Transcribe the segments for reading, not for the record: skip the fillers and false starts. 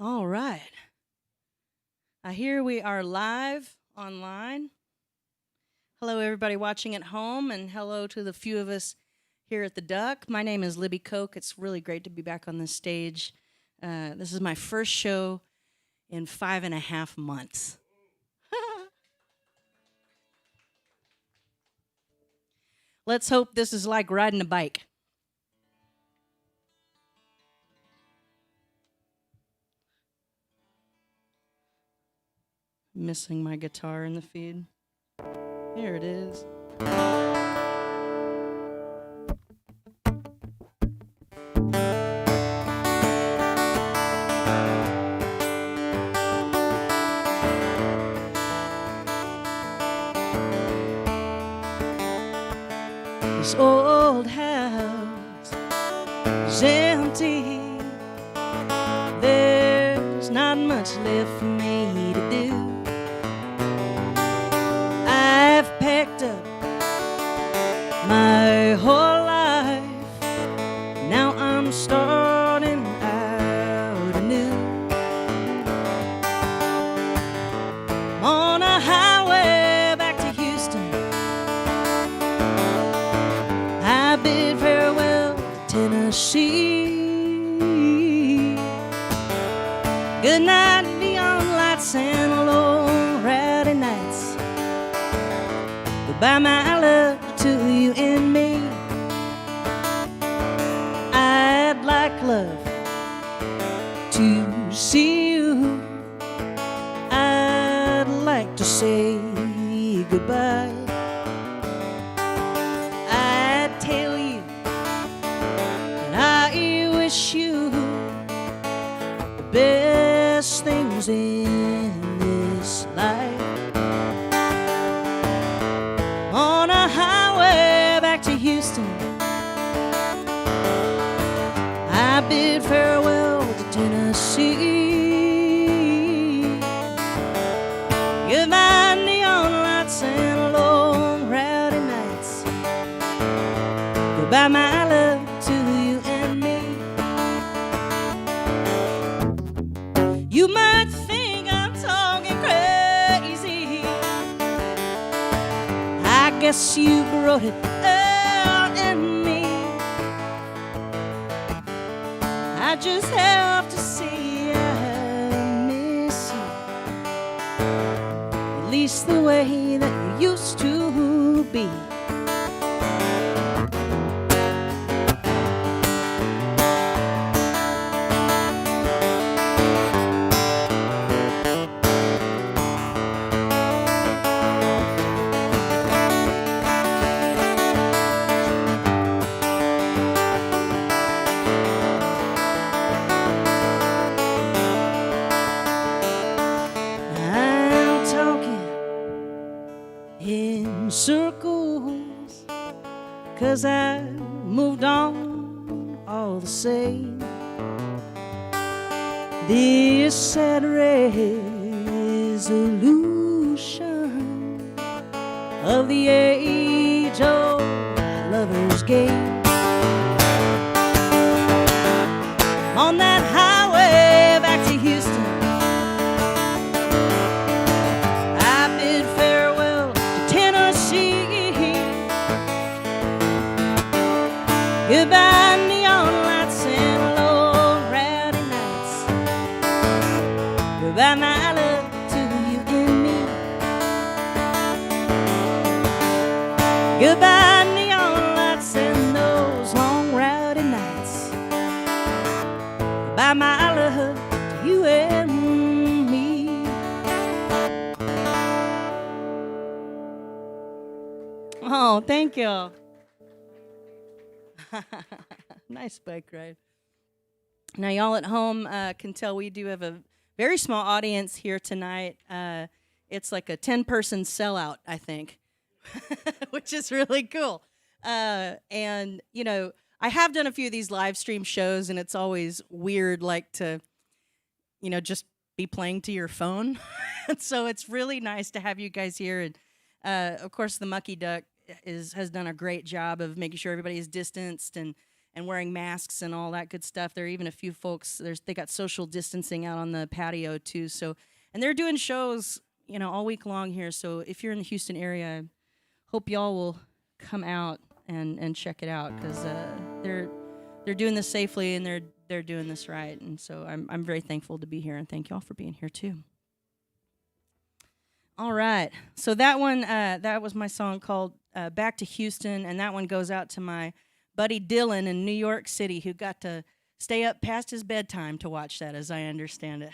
All right. I hear we are live online. Hello, everybody watching at home, and hello to the few of us here at the Duck. My name is LibbyKoch. It's really great to be back on this stage. This is my first show in 5.5 months. Let's hope this is like riding a bike. Missing my guitar in the feed. Here it is. This old house is empty. There's not much left for me to do. I've packed up my whole life. Now I'm starting out anew. On a highway back to Houston, I bid farewell to Tennessee. Good night, neon lights and long rowdy nights. Goodbye, my love, to you and me. I'd like love to see you. I'd like to say goodbye. I'd tell you that I wish you the best things in this life. On a highway back to Houston, I bid farewell to Tennessee. Goodbye, neon lights and long rowdy nights. Goodbye, my love, to you and me. You might think I'm talking crazy. I guess you wrote it out in me. I just have to say I miss you, at least the way that you used to be. I'm talking in circles, 'cause I moved on all the same. This sad resolution of the age-old lover's game. On that highway back to Houston, I bid farewell to Tennessee. Goodbye, neon lights and low rowdy nights. Goodbye, my love, to you and me. Goodbye, neon lights and those long rowdy nights. Goodbye, my love, to you and me. Oh, thank you. Nice bike ride. Now, y'all at home can tell we do have a very small audience here tonight. It's like a 10-person sellout, I think, which is really cool. And, you know, I have done a few of these live stream shows, and it's always weird, like, to, you know, just be playing to your phone. So it's really nice to have you guys here. And, of course, the Mucky Duck has done a great job of making sure everybody is distanced and and wearing masks and all that good stuff. There are even a few folks. They got social distancing out on the patio too. So, and they're doing shows, all week long here. So if you're in the Houston area, hope y'all will come out and check it out, because they're doing this safely, and they're doing this right. And so I'm very thankful to be here, and thank y'all for being here too. All right, so that one that was my song called "Back to Houston," and that one goes out to my buddy Dylan in New York City, who got to stay up past his bedtime to watch that, as I understand it.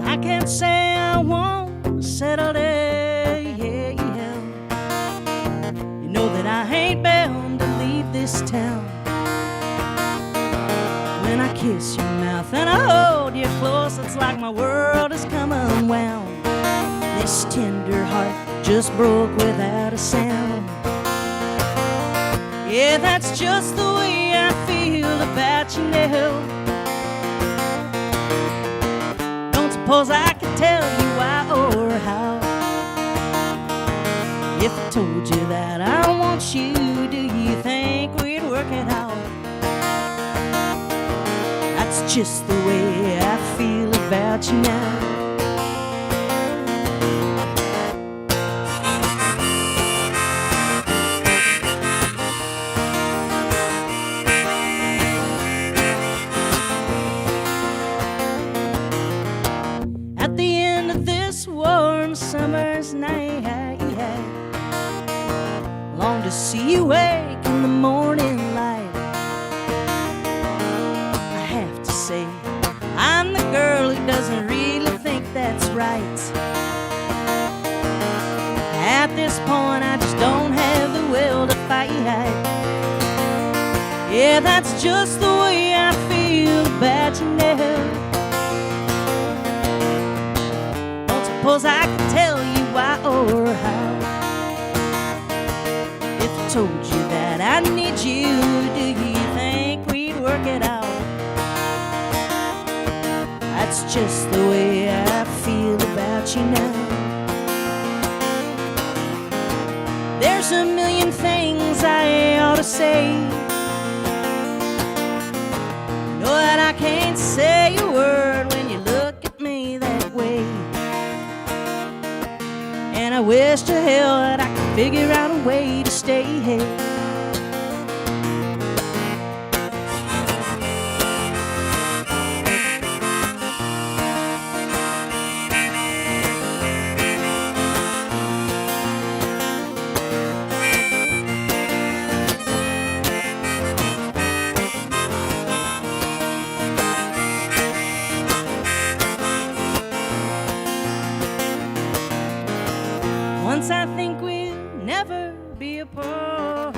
I can't say I won't settle there, yeah, yeah. You know that I ain't bound to leave this town. When I kiss your mouth and I hold you close, it's like my world has come unwound. This tender heart just broke without a sound. Yeah, that's just the way I feel about you now. Don't suppose I could tell you why or how. If I told you that I want you, do you think we'd work it out? That's just the way I feel about you now. At the end of this warm summer's night, long to see you wake in the morning light. I have to say, I'm the girl who doesn't really think that's right. At this point, I just don't have the will to fight. Yeah, that's just the way I feel about you now. Don't suppose I could tell you why or how. If I told you that I need you, do you think we'd work it out? That's just the way I feel about you now. There's a million things I ought to say. Know that I can't say a word when you look at me that way. And I wish to hell that I could figure out a way to stay here. Once I think we'll never be apart,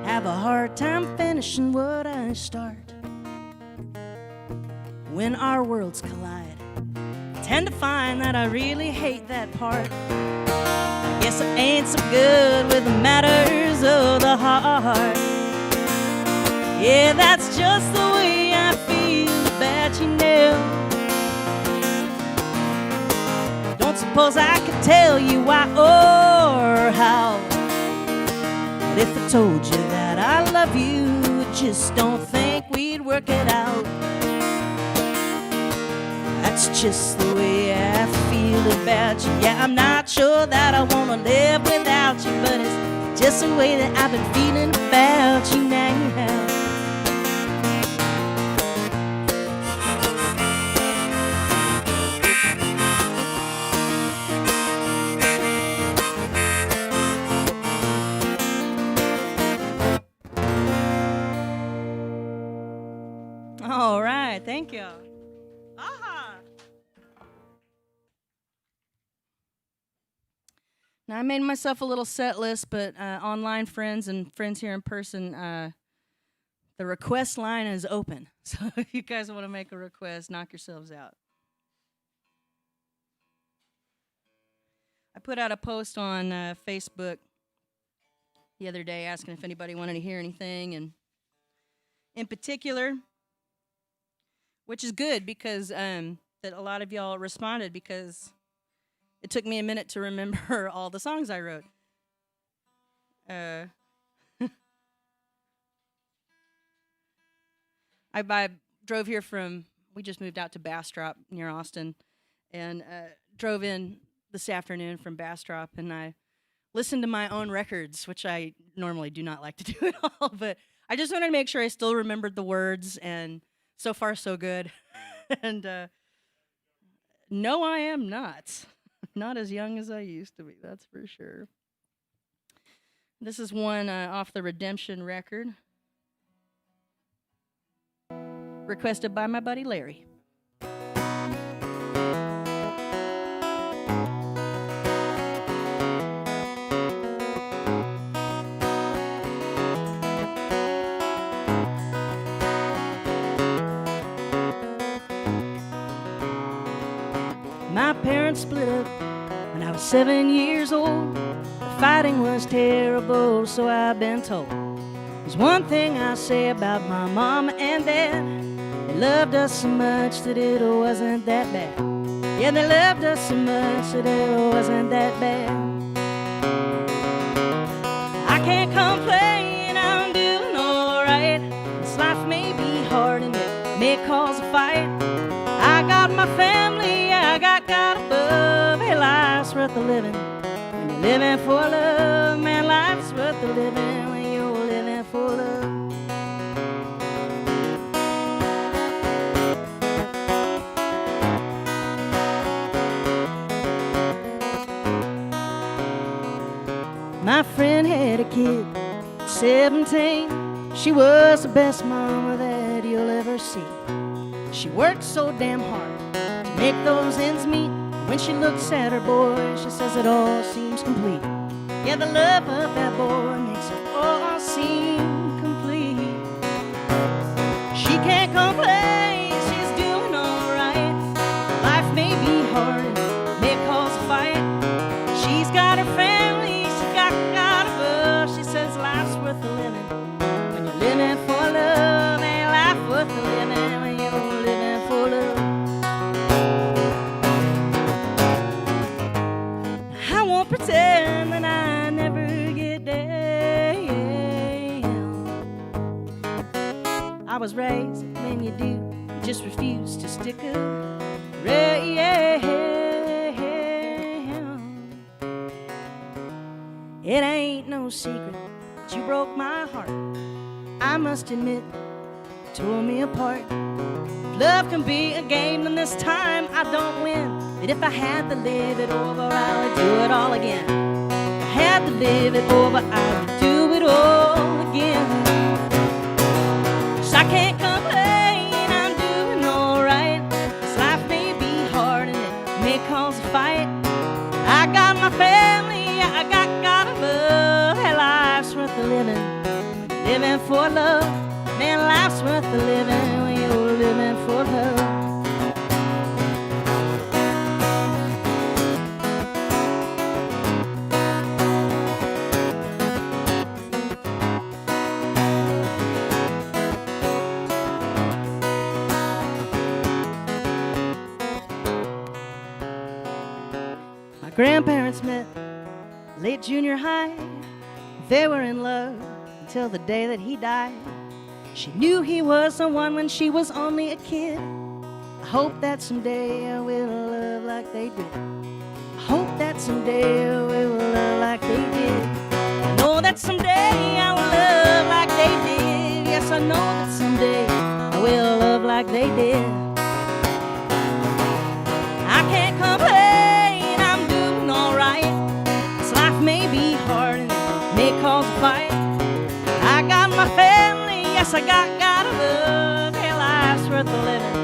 have a hard time finishing what I start. When our worlds collide, tend to find that I really hate that part. I guess I ain't so good with the matters of the heart. Yeah, that's just the way I feel about you now. Don't suppose I could tell you why or how. But if I told you that I love you, just don't think we'd work it out. That's just the way I feel about you. Yeah, I'm not sure that I wanna live without you, but it's just the way that I've been feeling about you now. All right, thank you. Aha. Now, I made myself a little set list, but online friends and friends here in person, the request line is open. So if you guys want to make a request, knock yourselves out. I put out a post on Facebook the other day asking if anybody wanted to hear anything, and in particular, which is good because that a lot of y'all responded, because it took me a minute to remember all the songs I wrote. I drove here we just moved out to Bastrop near Austin, and drove in this afternoon from Bastrop, and I listened to my own records, which I normally do not like to do at all, but I just wanted to make sure I still remembered the words, and so far so good. And no, I am not. Not as young as I used to be, that's for sure. This is one off the Redemption record, requested by my buddy Larry. My parents split up when I was 7 years old. The fighting was terrible, so I've been told. There's one thing I say about my mom and dad: they loved us so much that it wasn't that bad. Yeah, they loved us so much that it wasn't that bad. I can't complain, I'm doing alright. This life may be hard and it may cause a fight. I got my family, I got God above. Hey, life's worth the living when you're living for love. Man, life's worth the living when you're living for love. My friend had a kid, 17. She was the best mama that you'll ever see. She worked so damn hard to make those ends meet. When she looks at her boy, she says it all seems complete. Yeah, the love of that boy makes it all seem complete. She can't complain, she's doing alright. Life may be hard, may cause a fight. She's got her family, she's got God above. She says life's worth the living when you're living for love. Ain't life worth the living when you're living for love. I won't pretend that I never get down. I was raised when you do, you just refuse to stick around. It ain't no secret that you broke my heart. I must admit, it tore me apart. If love can be a game, then this time I don't win. But if I had to live it over, I would do it all again. If I had to live it over, I would do it all again. 'Cause I can't complain, I'm doing alright. This life may be hard and it may cause a fight. I got my family, I got God above. Hey, life's worth the living, living for love. Man, life's worth the living when you're living for love. My grandparents met late junior high. They were in love until the day that he died. She knew he was the one when she was only a kid. I hope that someday I will love like they did. I hope that someday we will love like they did. I know that someday I will love like they did. Yes, I know that someday I will love like they did. I can't complain, I'm doing alright. This life may be hard and it may cause a fight. I got my family, yes, I got God above. Hey, life's worth the living,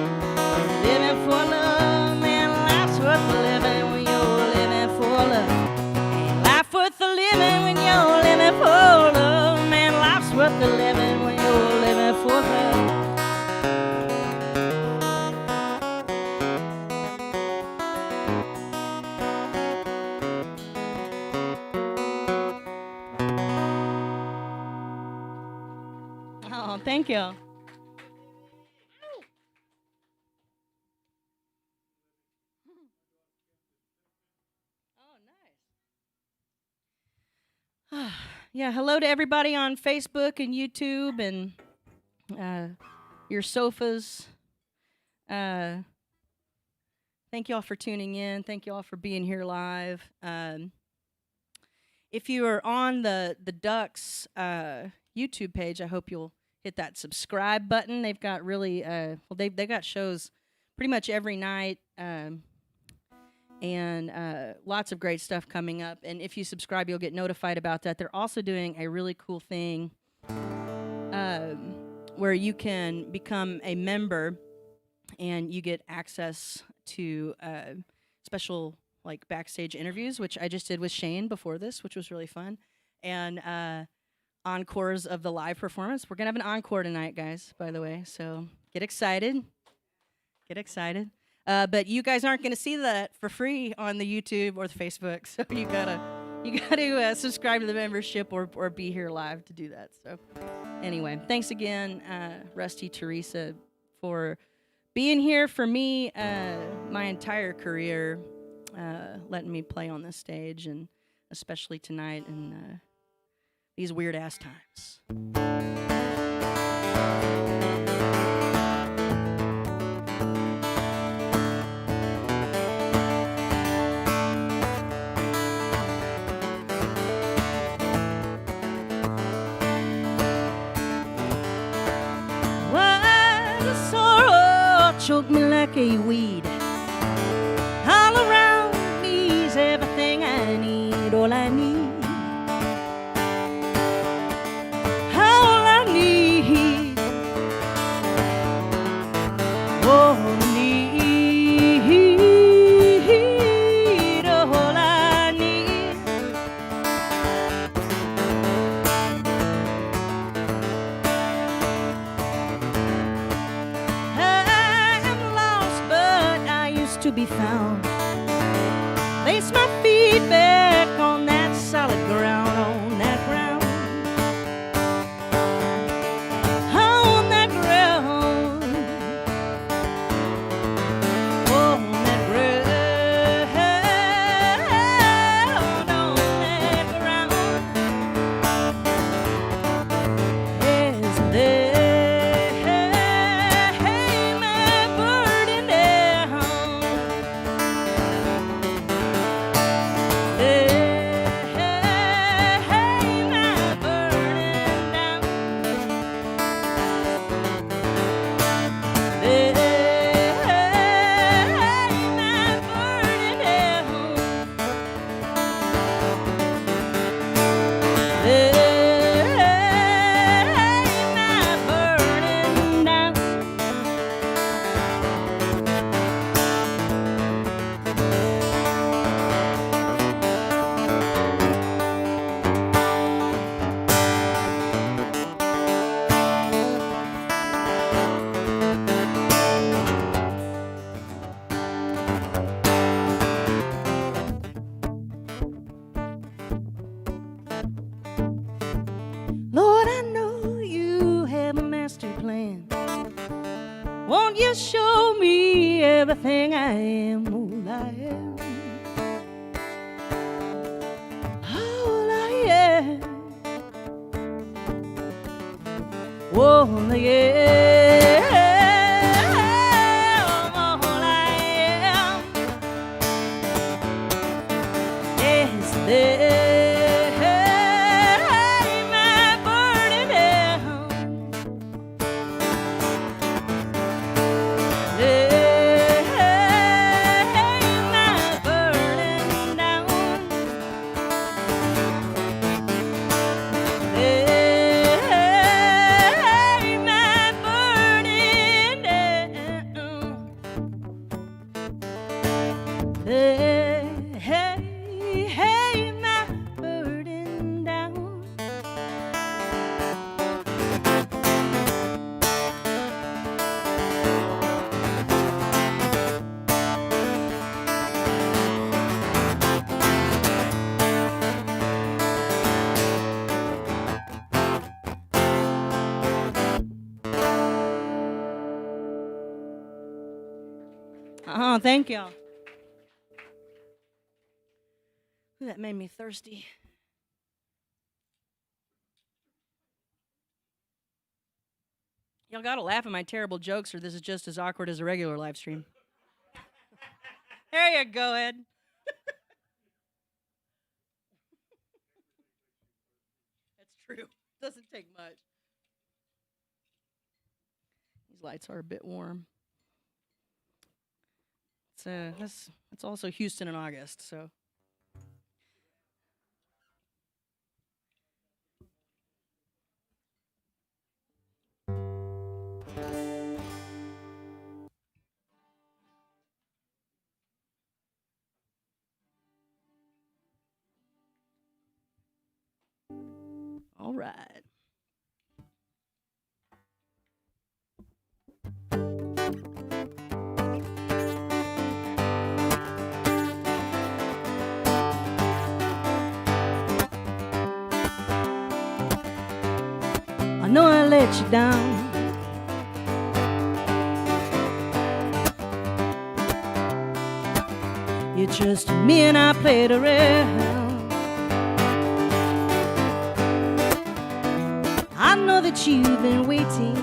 living for love. Man, life's worth the living when you're living for love. Hey, Thank you. Yeah, hello to everybody on Facebook and YouTube and your sofas. Thank you all for tuning in. Thank you all for being here live. If you are on the Ducks YouTube page, I hope you'll hit that subscribe button. They've got really they've got shows pretty much every night. And lots of great stuff coming up. And if you subscribe, you'll get notified about that. They're also doing a really cool thing where you can become a member and you get access to special like backstage interviews, which I just did with Shane before this, which was really fun. And encores of the live performance. We're going to have an encore tonight, guys, by the way. So get excited. Get excited. But you guys aren't going to see that for free on the YouTube or the Facebook, so you gotta subscribe to the membership or be here live to do that. So anyway, thanks again, Rusty, Teresa, for being here for me my entire career, letting me play on this stage, and especially tonight in these weird ass times. Choked me like a weed. All around me's everything I need, all I need. All I need. All I need. All I need. To be found. Place my feet back on that solid ground, on that ground, on that ground, on that ground, on that ground. Yes, there. Won't you show me everything I am, all I am, all I am, all I am, all I am. Yes, there. Oh, thank y'all. Ooh, that made me thirsty. Y'all gotta laugh at my terrible jokes, or this is just as awkward as a regular live stream. There you go, Ed. That's true. Doesn't take much. These lights are a bit warm. It's also Houston in August, so. All right. I know I let you down. You trusted me and I played around. I know that you've been waiting.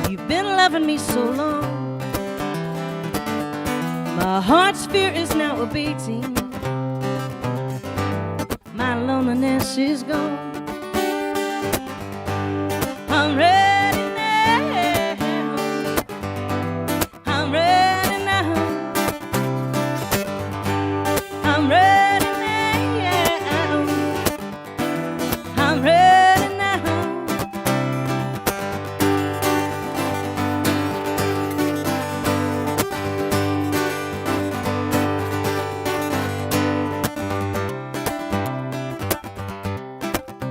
You've been loving me so long. My heart's fear is now abating. My loneliness is gone. I'm ready now. I'm ready now. I'm ready now. I'm ready now.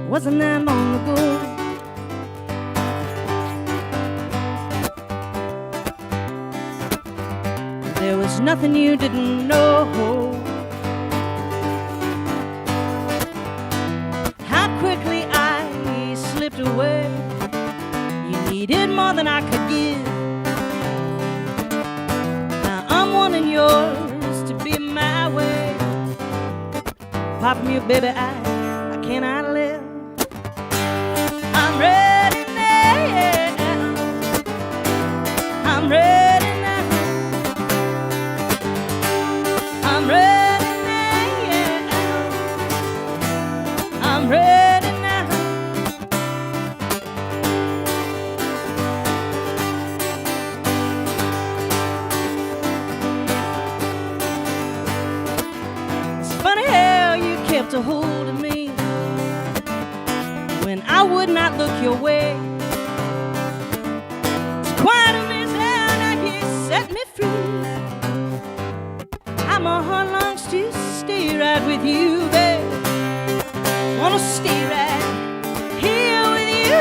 Wasn't that long ago? There was nothing you didn't know. How quickly I slipped away. You needed more than I could give. Now I'm wanting yours to be my way. Apart from you, baby, I cannot live. I'm ready now. I'm ready. I'm ready now. I'm ready now. It's funny how you kept a hold of me when I would not look your way. It's quite amazing how you set me free. My heart longs to stay right with you, babe. Wanna stay right here with you.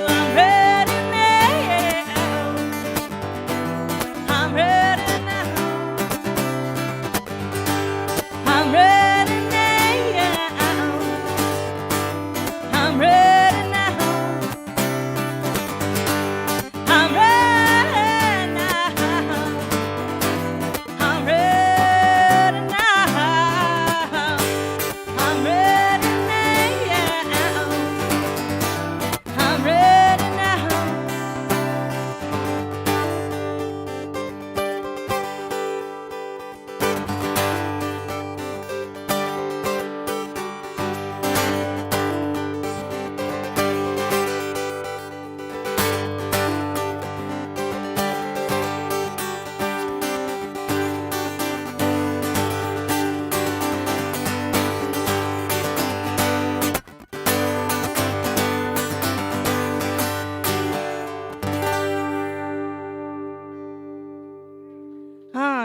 I'm ready now. I'm ready now. I'm ready now. I'm ready now. I'm ready now. I'm ready.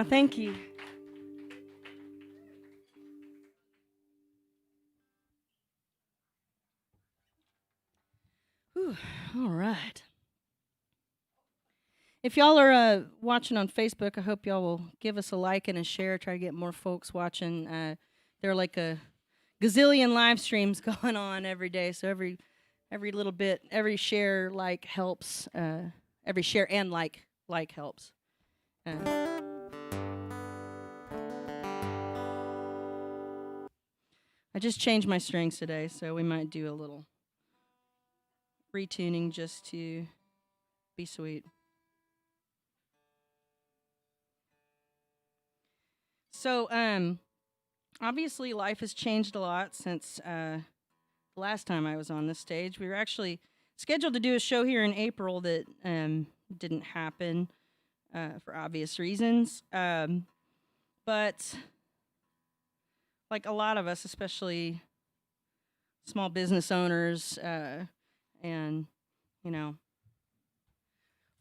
Thank you. Whew, all right. If y'all are watching on Facebook, I hope y'all will give us a like and a share. Try to get more folks watching. There are like a gazillion live streams going on every day, so every little bit, every share like helps. Every share and like Like helps. Uh, I just changed my strings today, so we might do a little retuning just to be sweet. So, obviously, life has changed a lot since the last time I was on this stage. We were actually scheduled to do a show here in April that didn't happen for obvious reasons. But like a lot of us, especially small business owners and, you know,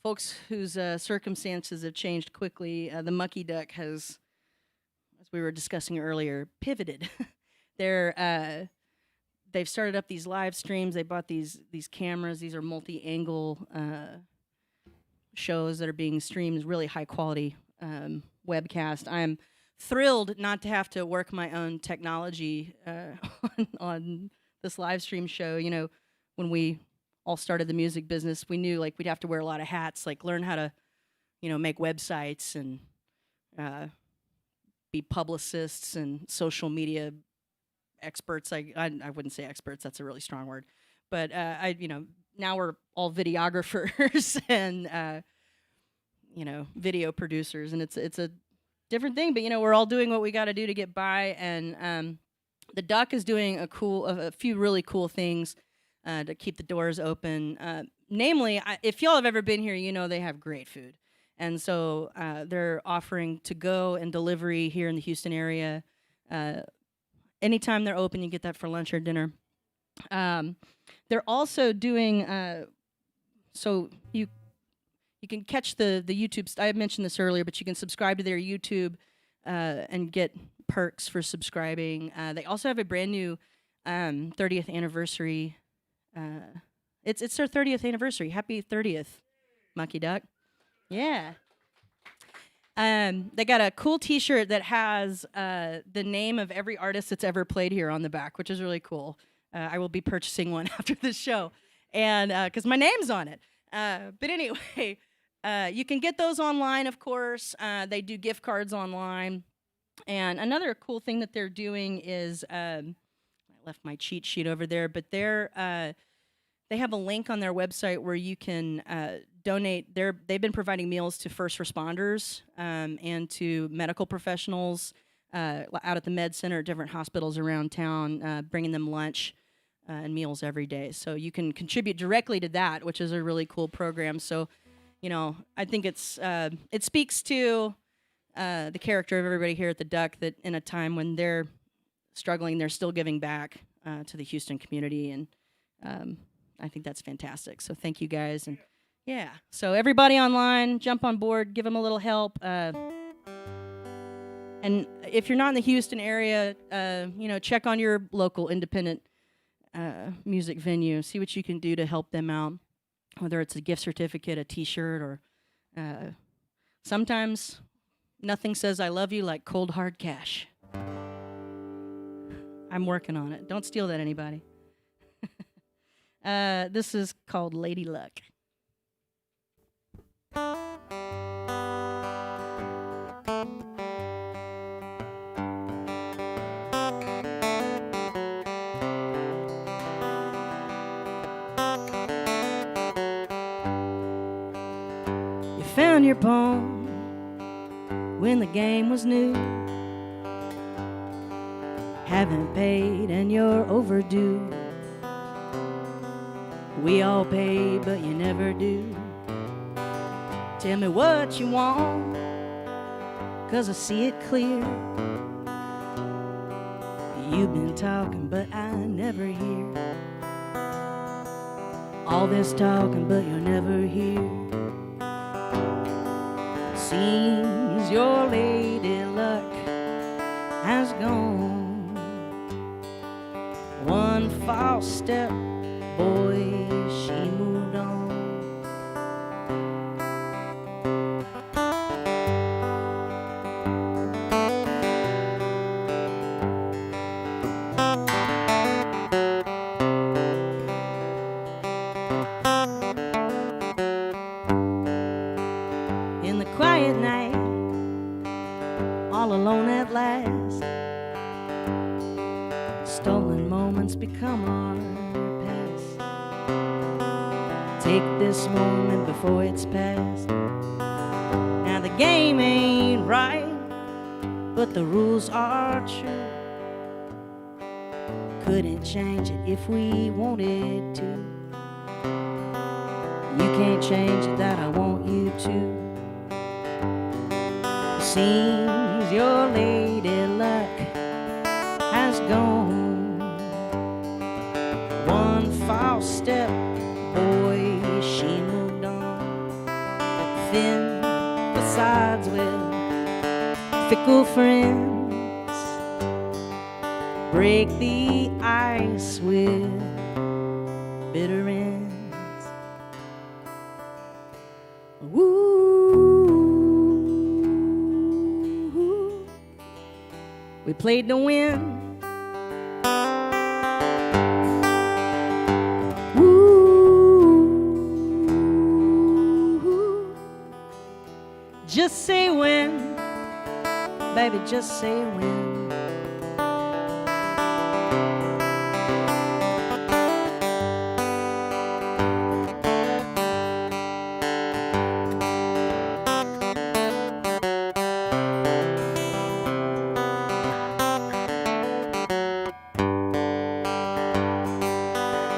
folks whose circumstances have changed quickly, the Mucky Duck has, as we were discussing earlier, pivoted. They've started up these live streams. They bought these cameras. These are multi-angle shows that are being streamed, really high quality webcast. I'm thrilled not to have to work my own technology on this live stream show. You know, when we all started the music business, we knew like we'd have to wear a lot of hats, like learn how to, you know, make websites and be publicists and social media experts. I wouldn't say experts. That's a really strong word, but now we're all videographers and video producers, and it's a different thing. But we're all doing what we got to do to get by, and the Duck is doing a few really cool things to keep the doors open. Namely, if y'all have ever been here, they have great food, and so they're offering to go and delivery here in the Houston area. Anytime they're open, you get that for lunch or dinner. They're also doing so you can catch the YouTube. I mentioned this earlier, but you can subscribe to their YouTube and get perks for subscribing. They also have a brand new 30th anniversary. It's their 30th anniversary. Happy 30th, Mucky Duck. Yeah. They got a cool T-shirt that has the name of every artist that's ever played here on the back, which is really cool. I will be purchasing one after this show, and because my name's on it. But anyway, you can get those online, of course. They do gift cards online, and another cool thing that they're doing is I left my cheat sheet over there, but they have a link on their website where you can donate. They've been providing meals to first responders and to medical professionals out at the med center at different hospitals around town, bringing them lunch and meals every day. So you can contribute directly to that, which is a really cool program. So, I think it speaks to the character of everybody here at the Duck, that in a time when they're struggling, they're still giving back to the Houston community, and I think that's fantastic. So thank you guys. And yeah, so everybody online, jump on board, give them a little help. And if you're not in the Houston area, check on your local independent music venue. See what you can do to help them out, whether it's a gift certificate, a T-shirt, or sometimes nothing says I love you like cold hard cash. I'm working on it. Don't steal that, anybody. This is called Lady Luck. You found your poem when the game was new. Haven't paid and you're overdue. We all pay, but you never do. Tell me what you want, 'cause I see it clear. You've been talking, but I never hear. All this talking, but you're never here. Seems your lady luck has gone. One false step, boy, she moved on. all alone at last. Stolen moments become our past. Take this moment before it's past. Now the game ain't right, but the rules are true. Couldn't change it if we wanted to. You can't change it that I want you to. Seems your lady luck has gone. One false step, boy, she moved on. Thin facades with fickle friends, break the ice with bitter ends. Woo. We played to win. Woo. Just say when, baby, just say when.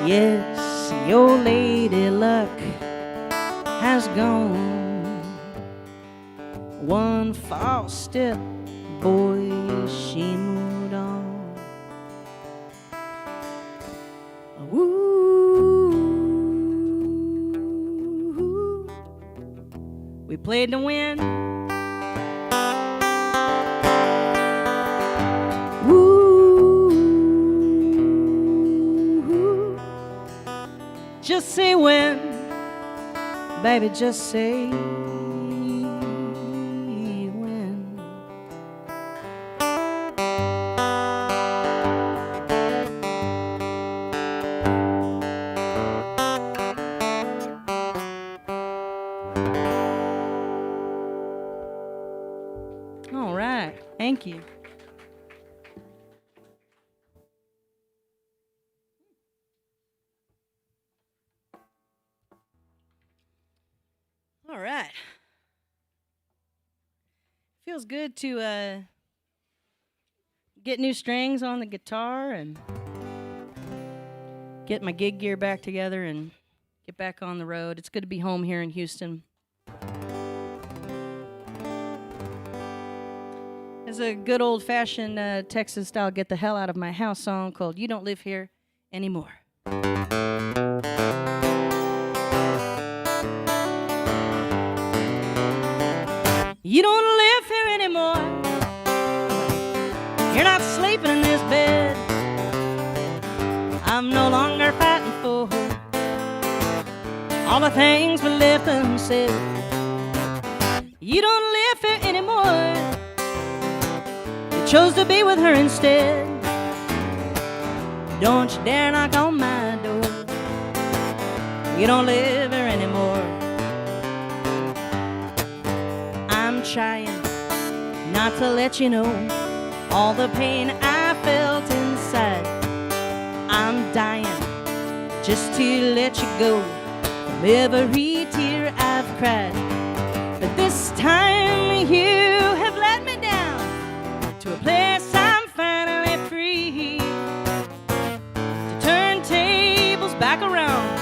Yes, your lady luck has gone. One false step, boy, she moved on. Woo. We played to win. Just say when, baby, just say when. All right, thank you. All right. Feels good to get new strings on the guitar and get my gig gear back together and get back on the road. It's good to be home here in Houston. There's a good old-fashioned Texas-style get the hell out of my house song called You Don't Live Here Anymore. You don't live here anymore. You're not sleeping in this bed. I'm no longer fighting for all the things we left unsaid. You don't live here anymore. You chose to be with her instead. Don't you dare knock on my door. You don't live here anymore. I'm trying not to let you know all the pain I felt inside. I'm dying just to let you go from every tear I've cried. But this time you have let me down to a place I'm finally free to turn tables back around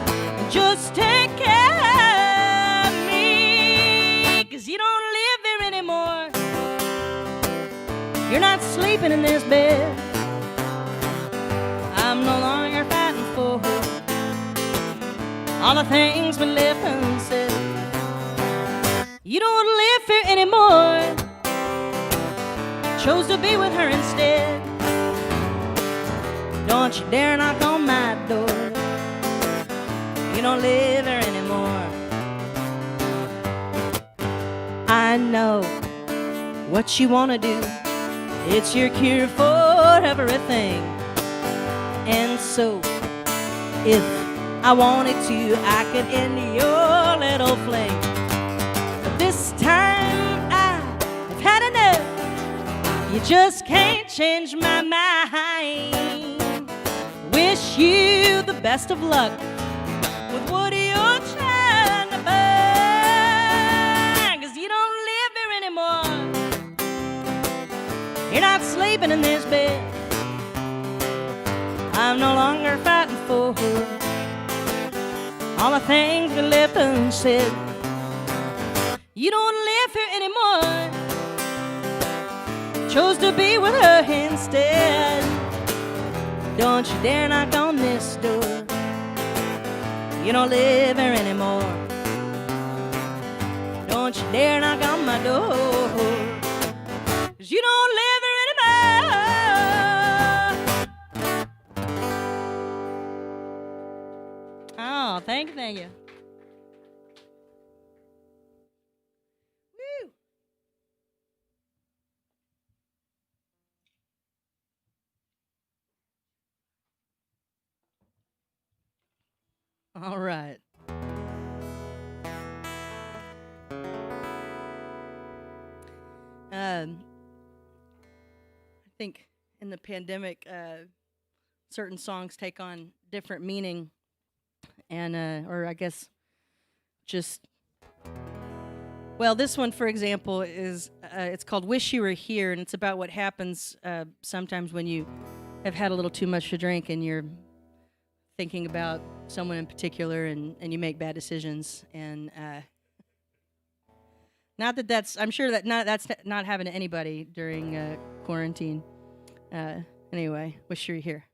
and just take care of me. 'Cause you don't live here anymore. You're not sleeping in this bed. I'm no longer fighting for all the things we left unsaid. You don't live here anymore. Chose to be with her instead. Don't you dare knock on my door. You don't live here anymore. I know what you wanna do. It's your cure for everything. And so, if I wanted to, I could end your little fling. But this time I've had enough. You just can't change my mind. Wish you the best of luck with what you're trying to buy, 'cause you don't live here anymore. You're not sleeping in this bed. I'm no longer fighting for all the things we left unsaid. You don't live here anymore. Chose to be with her instead. Don't you dare knock on this door. You don't live here anymore. Don't you dare knock on my door, 'cause you don't live here anymore. Oh, thank you, thank you. Woo. All right. I think in the pandemic, certain songs take on different meaning, and or I guess just well, this one, for example, is it's called "Wish You Were Here," and it's about what happens sometimes when you have had a little too much to drink and you're thinking about someone in particular, and you make bad decisions, and not that that's I'm sure that that's not happened to anybody during quarantine. Anyway, wish you were here.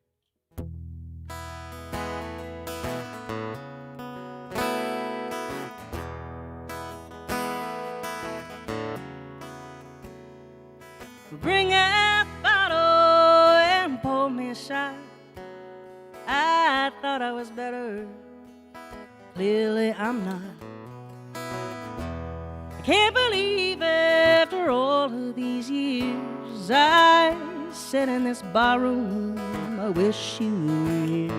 Bring a bottle and pour me a shot. I thought I was better. Clearly I'm not. I can't believe after all of these years I sit in this barroom. I wish you were here.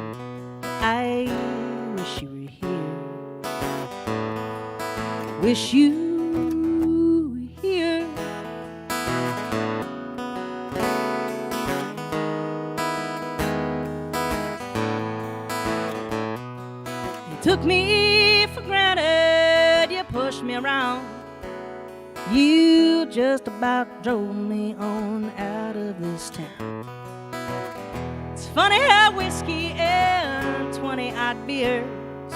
I wish you were here. Wish you were here. Took me for granted, you pushed me around. You just about drove me on out of this town. It's funny how whiskey and 20-odd beers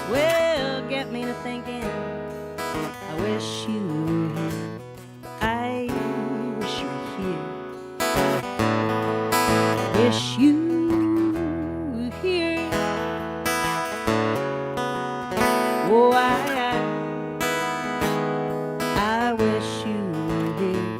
will get me to thinking, I wish you were here. I wish you were here. Wish you were here. Oh, I wish you were here.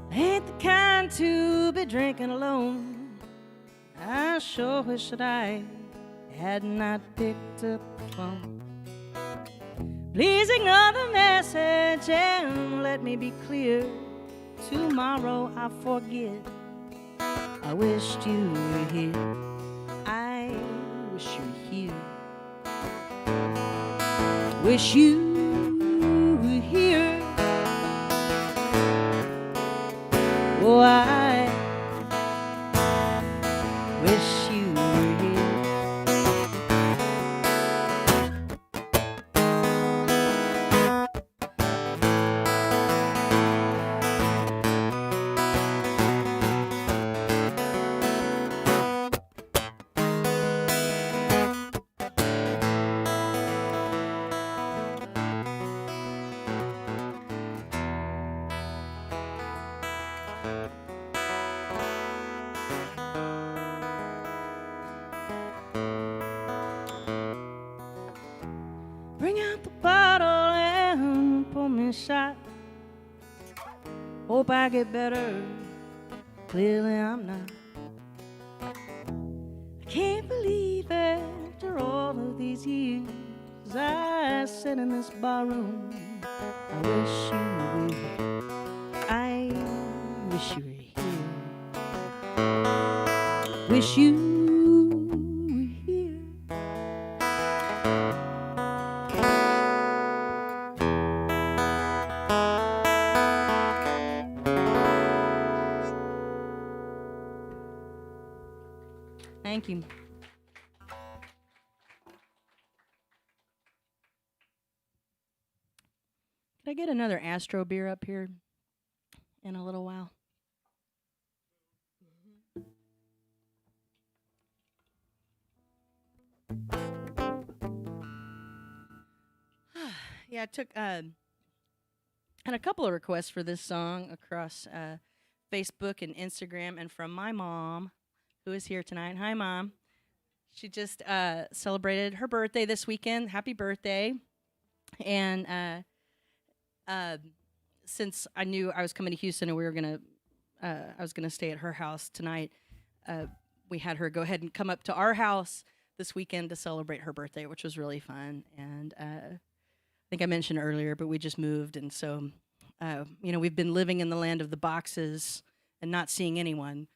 Ain't the kind to be drinking alone. I sure wish that I had not picked up the phone. Please ignore the message and let me be clear. Tomorrow I'll forget. I wished you were here. I wish you were here. Wish you were here. Oh, I wish you were here. Bring out the bottle and pour me a shot. Hope I get better. Clearly I'm not. I can't believe after all of these years sit in this barroom. I wish you were here. I wish you were here. Wish you were here. Thank you. Could I get another Astro beer up here in a little while? Yeah, I took had a couple of requests for this song across Facebook and Instagram, and from my mom, who is here tonight. Hi, Mom. She just celebrated her birthday this weekend. Happy birthday! And since I knew I was coming to Houston and we were gonna, I was gonna stay at her house tonight, we had her go ahead and come up to our house this weekend to celebrate her birthday, which was really fun. And I think I mentioned earlier, but we just moved, and so we've been living in the land of the boxes and not seeing anyone.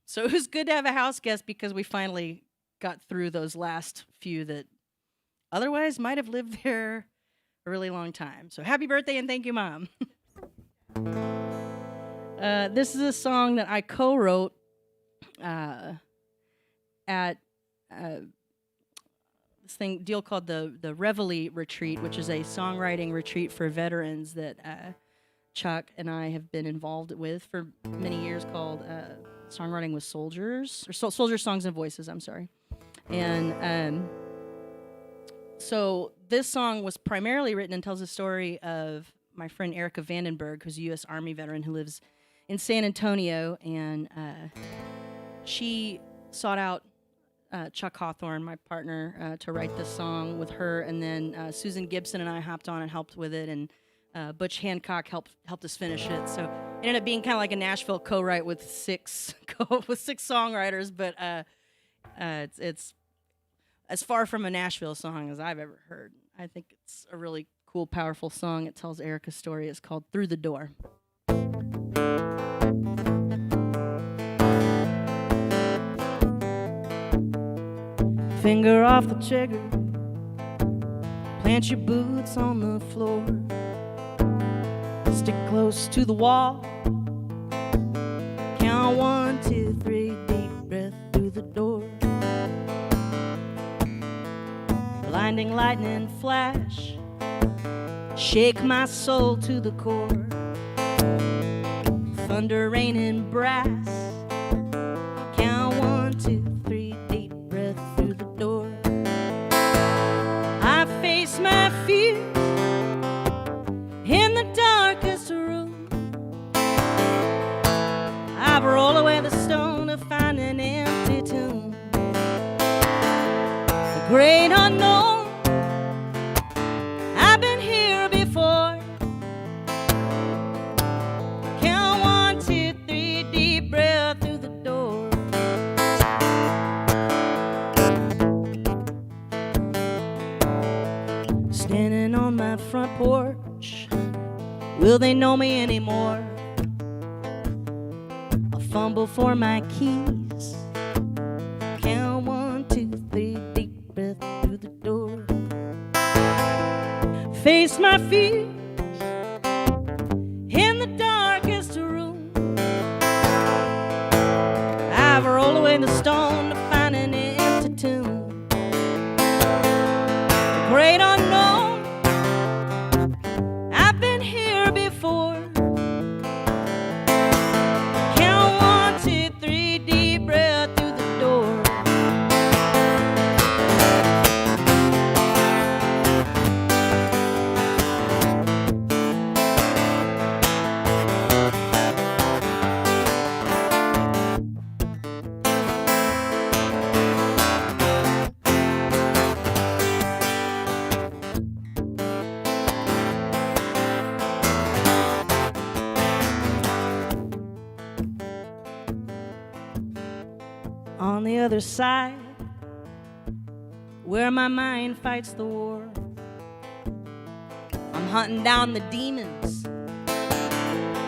So it was good to have a house guest because we finally got through those last few that otherwise might have lived there a really long time. So happy birthday and thank you, Mom. This is a song that I co-wrote at this deal called the Reveille Retreat, which is a songwriting retreat for veterans that Chuck and I have been involved with for many years, called Songwriting with Soldiers, or Soldier Songs and Voices, I'm sorry. And so this song was primarily written and tells the story of my friend Erica Vandenberg, who's a U.S. Army veteran who lives in San Antonio, and she sought out Chuck Hawthorne, my partner, to write this song with her, and then Susan Gibson and I hopped on and helped with it, and Butch Hancock helped us finish it. So it ended up being kind of like a Nashville co-write with six songwriters, but it's as far from a Nashville song as I've ever heard. I think it's a really cool, powerful song. It tells Erica's story. It's called Through the Door. Finger off the trigger, plant your boots on the floor, stick close to the wall, count 1, 2, 3, deep breath through the door. Blinding lightning flash, shake my soul to the core, thunder raining brass, count 1, 2, 3, deep breath through the door. I face my fears in the darkest room. I've rolled away the stone to find an empty tomb. The great unknown, I've been here before. Count 1, 2, 3, deep breath through the door. Standing on my front porch, will they know me anymore? I'll fumble for my keys. Count 1, 2, 3, deep breath through the door. Face my fears in the darkest room. I've rolled away the stone to find an empty tomb. The great unknown, I've been here before. Count 1, 2, 3, deep breath through the door. On the other side, where my mind fights the war, hunting down the demons.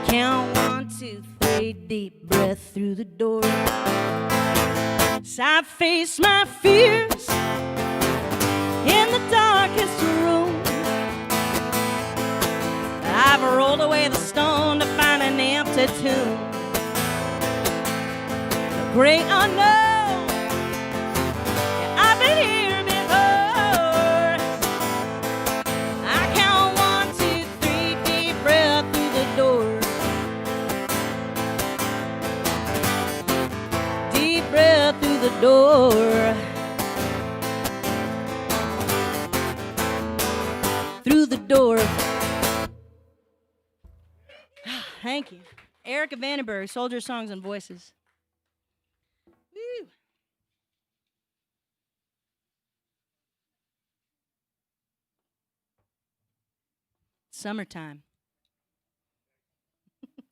Count 1, 2, 3, deep breath through the door. So I face my fears in the darkest room. I've rolled away the stone to find an empty tomb. The great unknown, I've been here before. I count 1, 2, 3, deep breath through the door. Deep breath through the door. Through the door. Thank you. Erica Vandenberg, Soldier Songs and Voices. Woo. Summertime.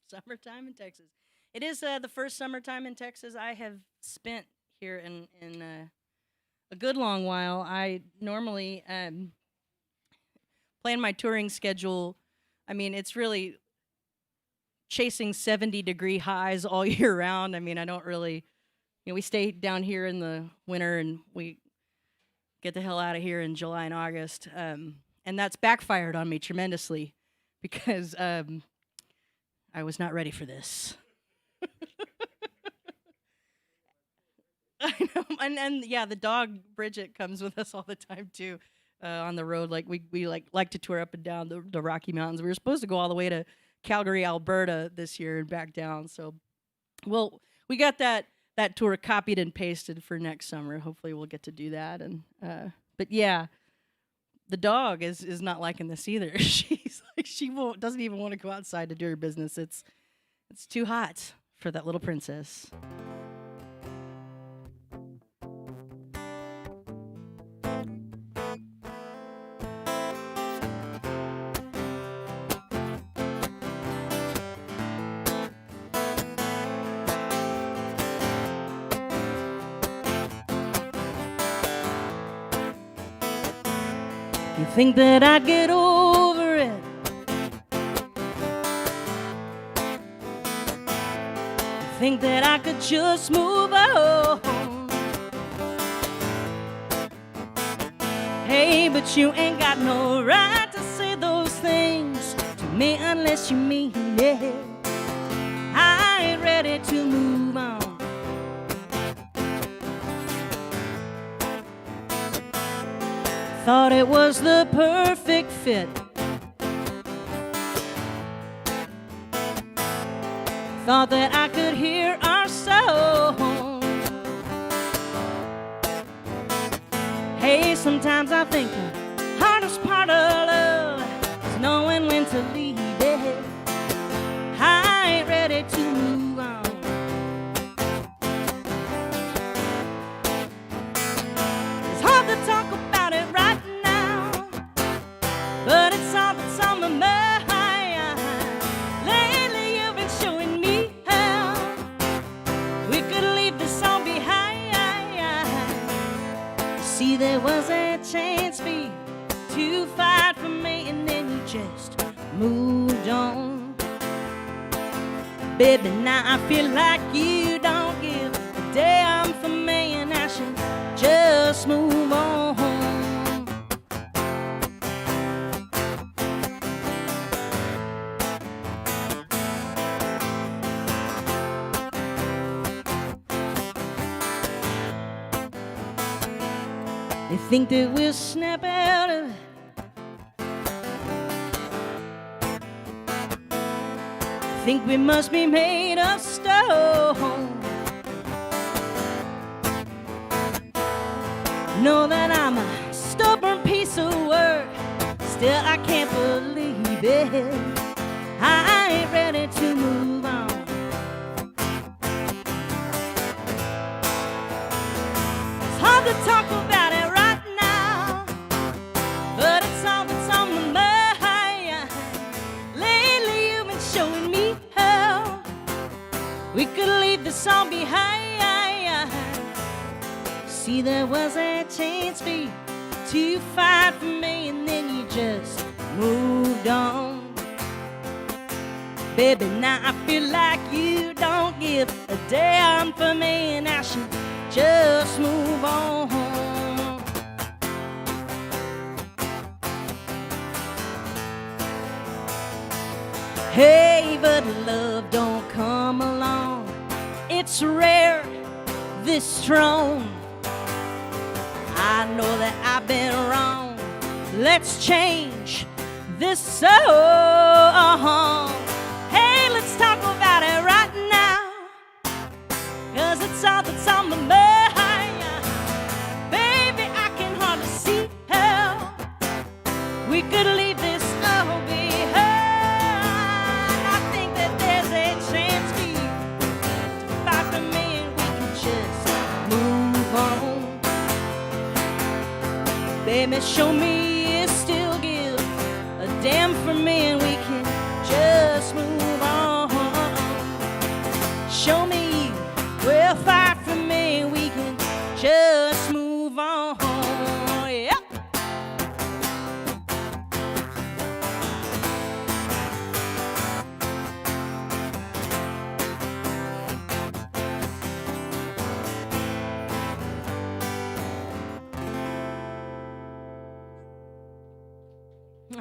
Summertime in Texas. It is the first summertime in Texas I have spent here in a good long while. I normally plan my touring schedule. I mean, it's really chasing 70-degree highs all year round. I mean, I don't really, we stay down here in the winter and we get the hell out of here in July and August. And that's backfired on me tremendously because I was not ready for this. I know, and yeah, the dog Bridget comes with us all the time too, on the road. Like we like to tour up and down the Rocky Mountains. We were supposed to go all the way to Calgary, Alberta this year and back down. So, well, we got that tour copied and pasted for next summer. Hopefully, we'll get to do that. And but yeah, the dog is not liking this either. She's like doesn't even want to go outside to do her business. It's too hot for that little princess. You think that I'd get over it? You think that I could just move on? Hey, but you ain't got no right to say those things to me unless you mean it. I ain't ready to move on. Thought it was the perfect fit. Thought that I could hear our song. Hey, sometimes I think the hardest part of love is knowing when to leave it. I ain't ready to move on. It's hard to talk about it right now, but it's all that's on my mind. Lately you've been showing me how we could leave this all behind. See, there was a chance for you to fight for me, and then you just moved on. Baby, now I feel like you don't give a damn for me, and I should just move on. They think that we'll snap out of it. Think we must be made of stone. Know that I'm a stubborn piece of work. Still I can't believe it. I ain't ready to move on. It's hard to talk about it right now, but it's all that's on my mind. Lately you've been showing me how we could leave this all behind. See, there was a chance for you to fight for me, and then you just moved on. Baby, now I feel like you don't give a damn for me, and I should just move on. Hey, but love don't come along. It's rare, this strong. I know that I've been wrong. Let's change this song. Hey, let's talk about it right now, 'cause it's all that's on my mind. Baby, I can hardly see how we could leave this all behind. I think that there's a chance for you to fight for me, and we can just move on. Baby, show me you still give a damn for me, and we can just move on. Show me you will fight for me, and we can just move on. Yep.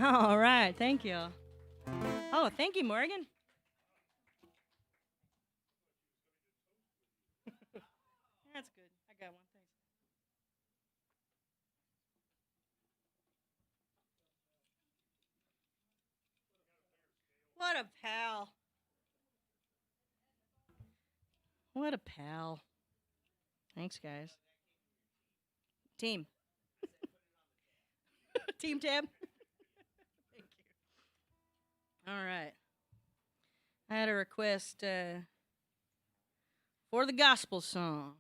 All right, thank you. Oh, thank you, Morgan. That's good. I got one. Thanks. What a pal. What a pal. Thanks, guys. Team. Team tab. Thank you. All right. I had a request for the gospel song.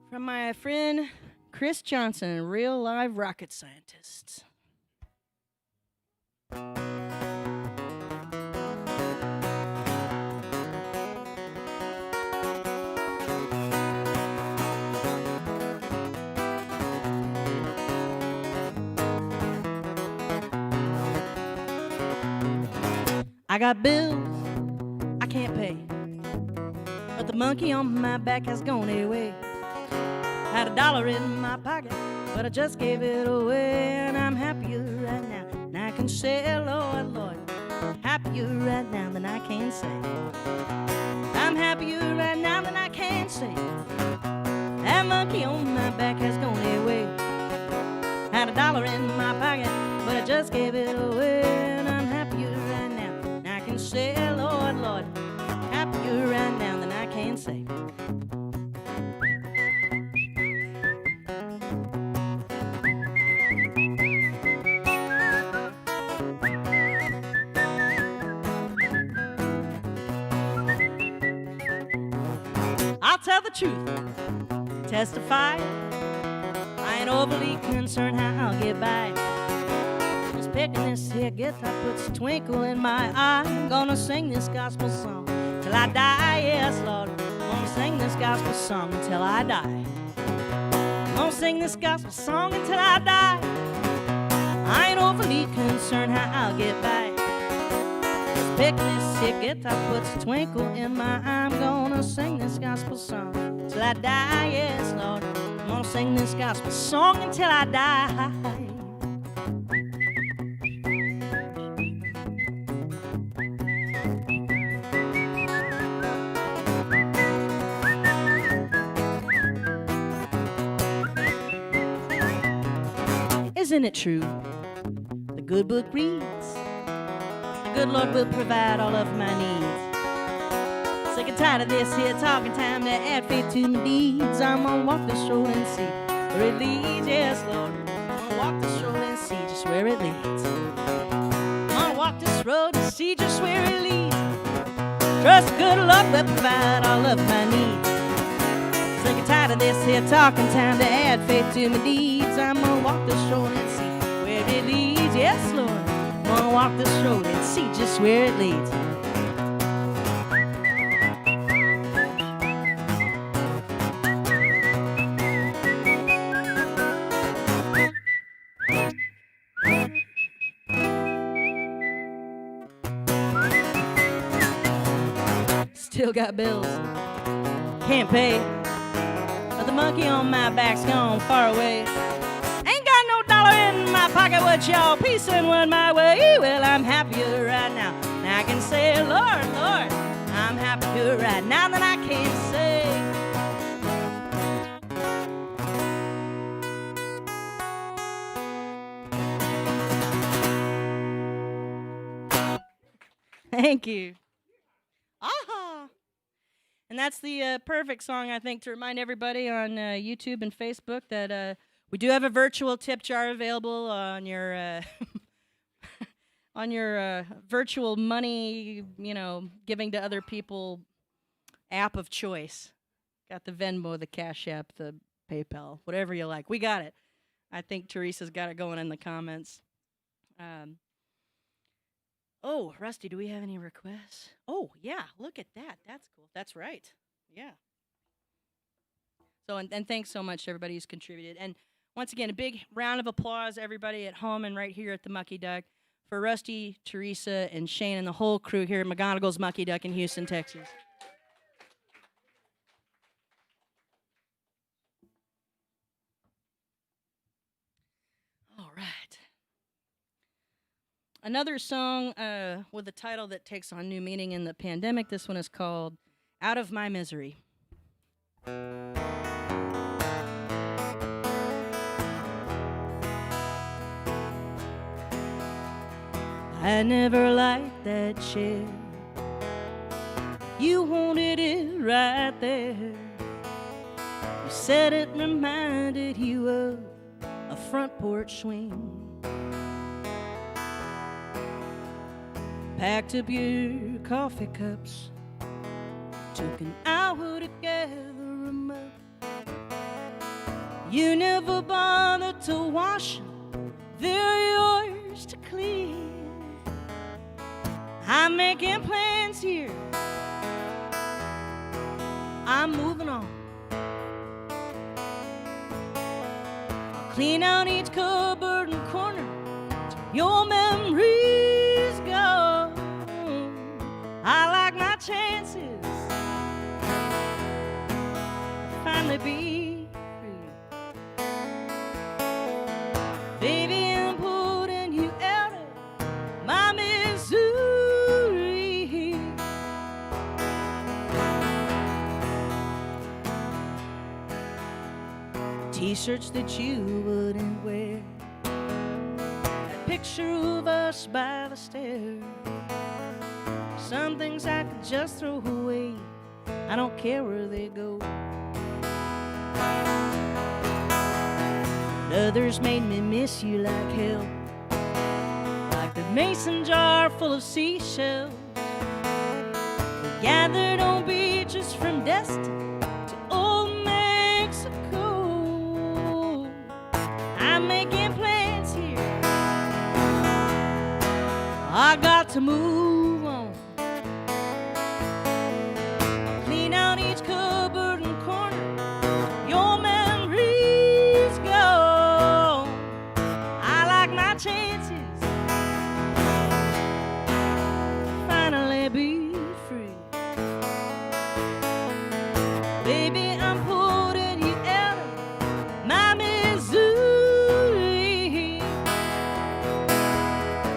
From my friend Chris Johnson, real live rocket scientist. I got bills I can't pay, but the monkey on my back has gone away. Had $1 in my pocket, but I just gave it away, and I'm happier right now than I can say, Lord, Lord. Happier right now than I can say. I'm happier right now than I can say. That monkey on my back has gone away. Had $1 in my pocket, but I just gave it away, and I'm happier right now than I can say, Lord, Lord. Happier right now than I can say. I'll tell the truth, testify. I ain't overly concerned how I'll get by. Just picking this here guitar puts a twinkle in my eye. I'm gonna sing this gospel song till I die. Yes, Lord, I'm gonna sing this gospel song until I die. I'm gonna sing this gospel song until I die. I ain't overly concerned how I'll get by. Just picking this here guitar puts a twinkle in my eye. I'm gonna sing this gospel song till I die. Yes, Lord, I'm gonna sing this gospel song until I die. Isn't it true? The good book reads, the good Lord will provide all of my needs. Sick and tired of this here talking, time to add faith to my deeds. I'm gonna walk this road and see where it leads. Yes, Lord, I'm gonna walk this road and see just where it leads. I'm gonna walk this road and see just where it leads. Trust the good Lord will provide all of my needs. Sick and tired of this here talking, time to add faith to my deeds. I'm gonna walk this road and see where it leads. Yes, Lord, I'm gonna walk this road and see just where it leads. Still got bills. Can't pay. But the monkey on my back's gone far away. Ain't got no dollar in my pocket, what y'all piecing one my way? Well, I'm happier right now. And I can say, Lord, Lord, I'm happier right now than I can say. Thank you. Aha! And that's the perfect song, I think, to remind everybody on YouTube and Facebook that we do have a virtual tip jar available on your on your virtual money, giving to other people app of choice. Got the Venmo, the Cash App, the PayPal, whatever you like. We got it. I think Teresa's got it going in the comments. Oh, Rusty, do we have any requests? Oh, yeah, look at that. That's cool. That's right. Yeah. So, and thanks so much to everybody who's contributed. And once again, a big round of applause, everybody at home and right here at the Mucky Duck, for Rusty, Teresa, and Shane and the whole crew here at McGonigal's Mucky Duck in Houston, Texas. All right. Another song with a title that takes on new meaning in the pandemic. This one is called Out of My Misery. I never liked that chair. You wanted it right there. You said it reminded you of a front porch swing. Packed up your coffee cups, took an hour to gather them up. You never bothered to wash them, they're yours to clean. I'm making plans here, I'm moving on. I'll clean out each cupboard and corner till your memories go. I like my chances to finally be free. Baby, I'm putting you out of my misery. T-shirts that you wouldn't wear, that picture of us by the stairs. Some things I could just throw away, I don't care where they go. But others made me miss you like hell, like the mason jar full of seashells. We gathered on beaches from Destin to old Mexico. I'm making plans here, I got to move on. Clean out each cupboard and corner, your memories go. I like my chances, finally be free. Baby, I'm putting you out of my misery.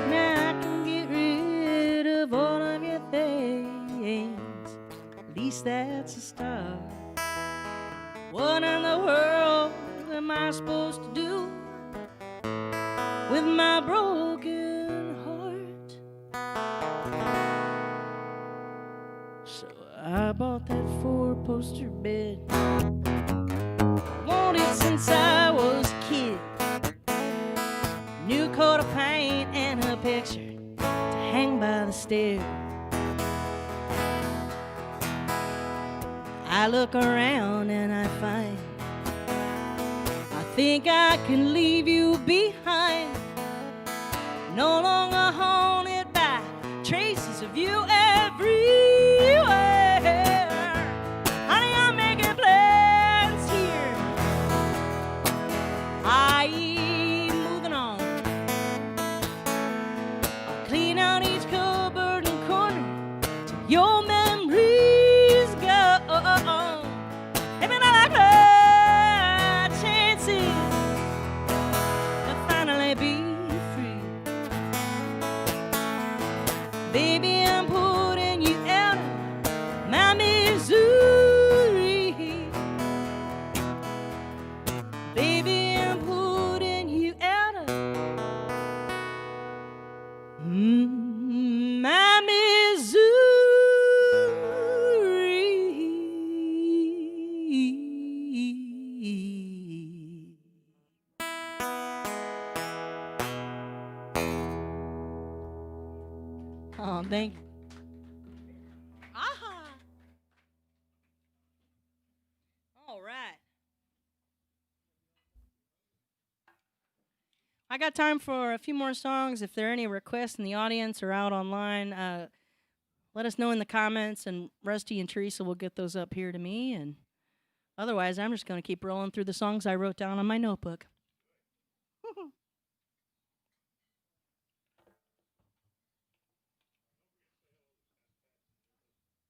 Now I can get rid of all of your things, at least that's a start. What in the world am I supposed to do with my broken heart? So I bought that 4-poster bed, wanted since I was a kid. New coat of paint and a picture to hang by the stair. I look around and I find I think I can leave you behind, no longer haunted by traces of you everywhere. Honey, I'm making plans here, I'm moving on. I'll clean out each cupboard and corner till your memory Thank you. Aha! All right. I got time for a few more songs. If there are any requests in the audience or out online, let us know in the comments, and Rusty and Teresa will get those up here to me. And otherwise, I'm just going to keep rolling through the songs I wrote down on my notebook.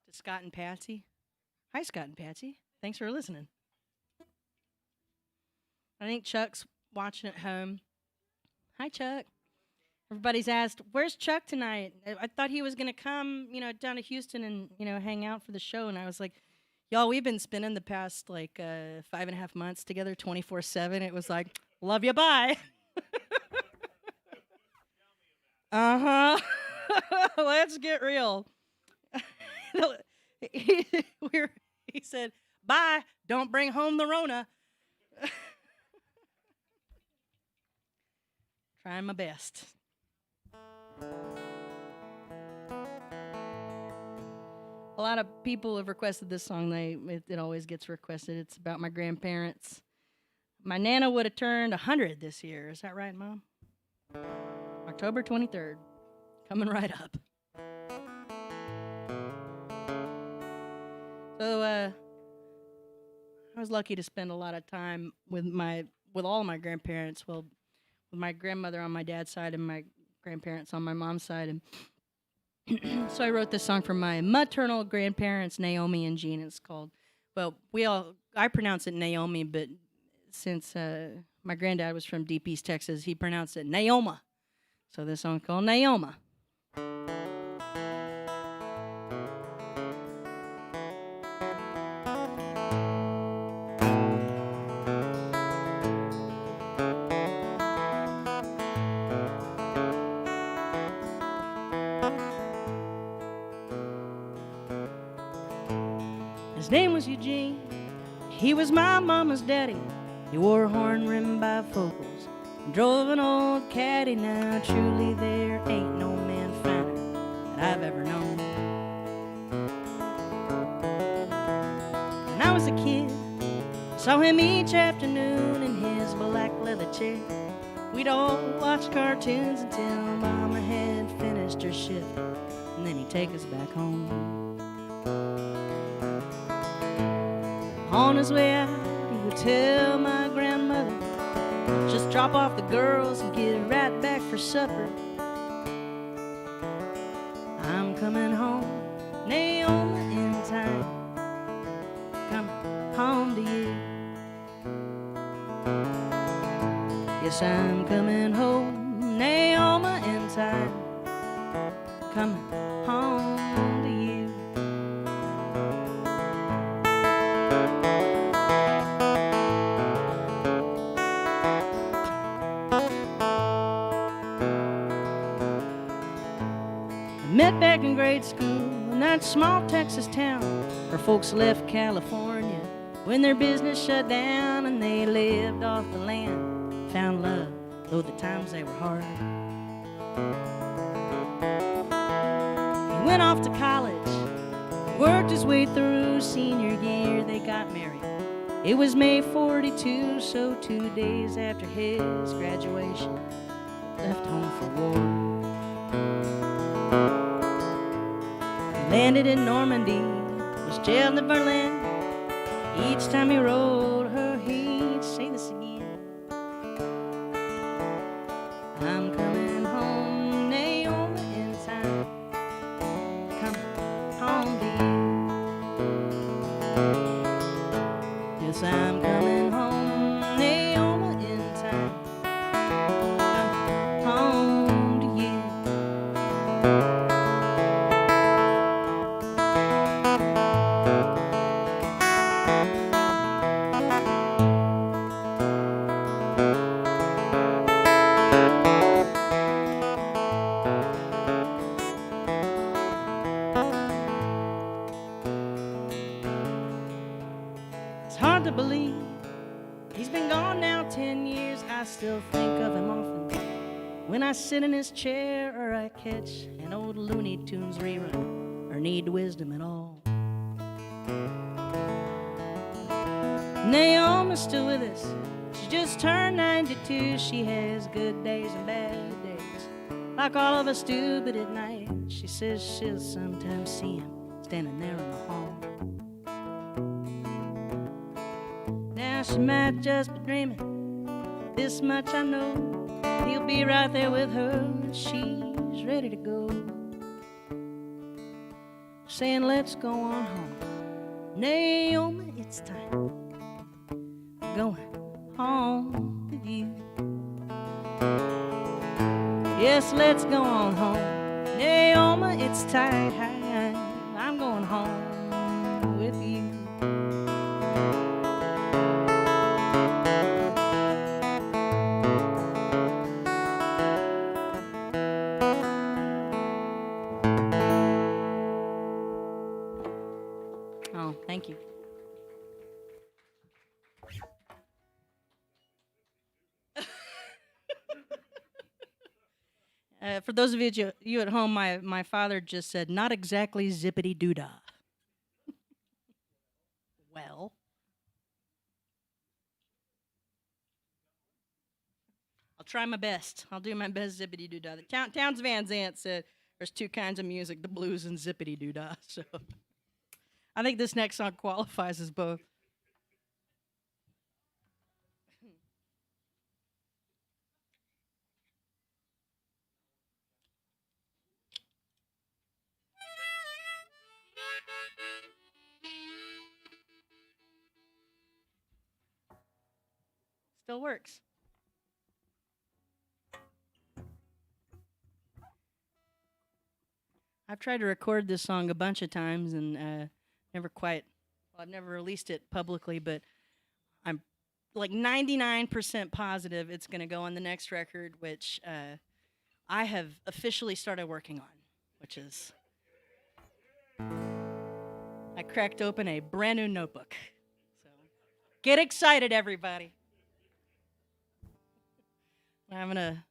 To Scott and Patsy. Hi, Scott and Patsy. Thanks for listening. I think Chuck's watching at home. Hi, Chuck. Everybody's asked, where's Chuck tonight? I thought he was going to come, down to Houston and, hang out for the show. And I was like, y'all, we've been spending the past, 5.5 months together 24/7. It was like, love you, bye. Uh-huh. Let's get real. he said, bye, don't bring home the Rona. Trying my best. A lot of people have requested this song. It always gets requested. It's about my grandparents. My Nana would have turned 100 this year. Is that right, Mom? October 23rd. Coming right up. So, I was lucky to spend a lot of time with all my grandparents. Well, with my grandmother on my dad's side and my grandparents on my mom's side. And so I wrote this song for my maternal grandparents, Naomi and Jean. It's called, I pronounce it Naomi, but since my granddad was from Deep East Texas, he pronounced it Naoma. So this song's called Naoma. His name was Eugene. He was my mama's daddy. He wore a horn-rimmed bifocals and drove an old caddy. Now truly there ain't no man finer that I've ever known. When I was a kid, saw him each afternoon in his black leather chair. We'd all watch cartoons until Mama had finished her shift, and then he'd take us back home. On his way out, he would tell my grandmother, just drop off the girls and get right back for supper. I'm coming home, Naomi, in time. Come home to you. Yes, I'm coming home, Naomi, in time. Coming home to you. Met back in grade school in that small Texas town where folks left California when their business shut down and they lived off the land. Found love, though the times they were hard. He went off to college, worked his way through senior year, they got married. It was May 42, so 2 days after his graduation, left home for war. Landed in Normandy, was jailed in Berlin. Each time he rode her, he'd say this again. I'm coming home, Naomi, in time. Coming home to you. Yes, I'm coming home, Naomi, in time. Coming home to you. Hard to believe he's been gone now 10 years. I still think of him often when I sit in his chair or I catch an old Looney Tunes rerun or need wisdom at all. Naomi's still with us. She just turned 92. She has good days and bad days, like all of us do, but at night she says she'll sometimes see him standing there in the hall. Now she might just be dreaming, this much I know. He'll be right there with her when she's ready to go, saying, let's go on home. Naomi, it's time. Going home with you. Yes, let's go on home. Naomi, it's time. I'm going home with you. Oh, thank you. For those of you at home, my father just said, not exactly zippity-doo-dah. Well, I'll try my best. I'll do my best zippity-doo-dah. The Towns Van Zandt said there's two kinds of music, the blues and zippity-doo-dah. So I think this next song qualifies as both. Still works. I've tried to record this song a bunch of times and I've never released it publicly, but I'm like 99% positive it's going to go on the next record, which I have officially started working on, which is I cracked open a brand new notebook. So get excited, everybody. I'm going to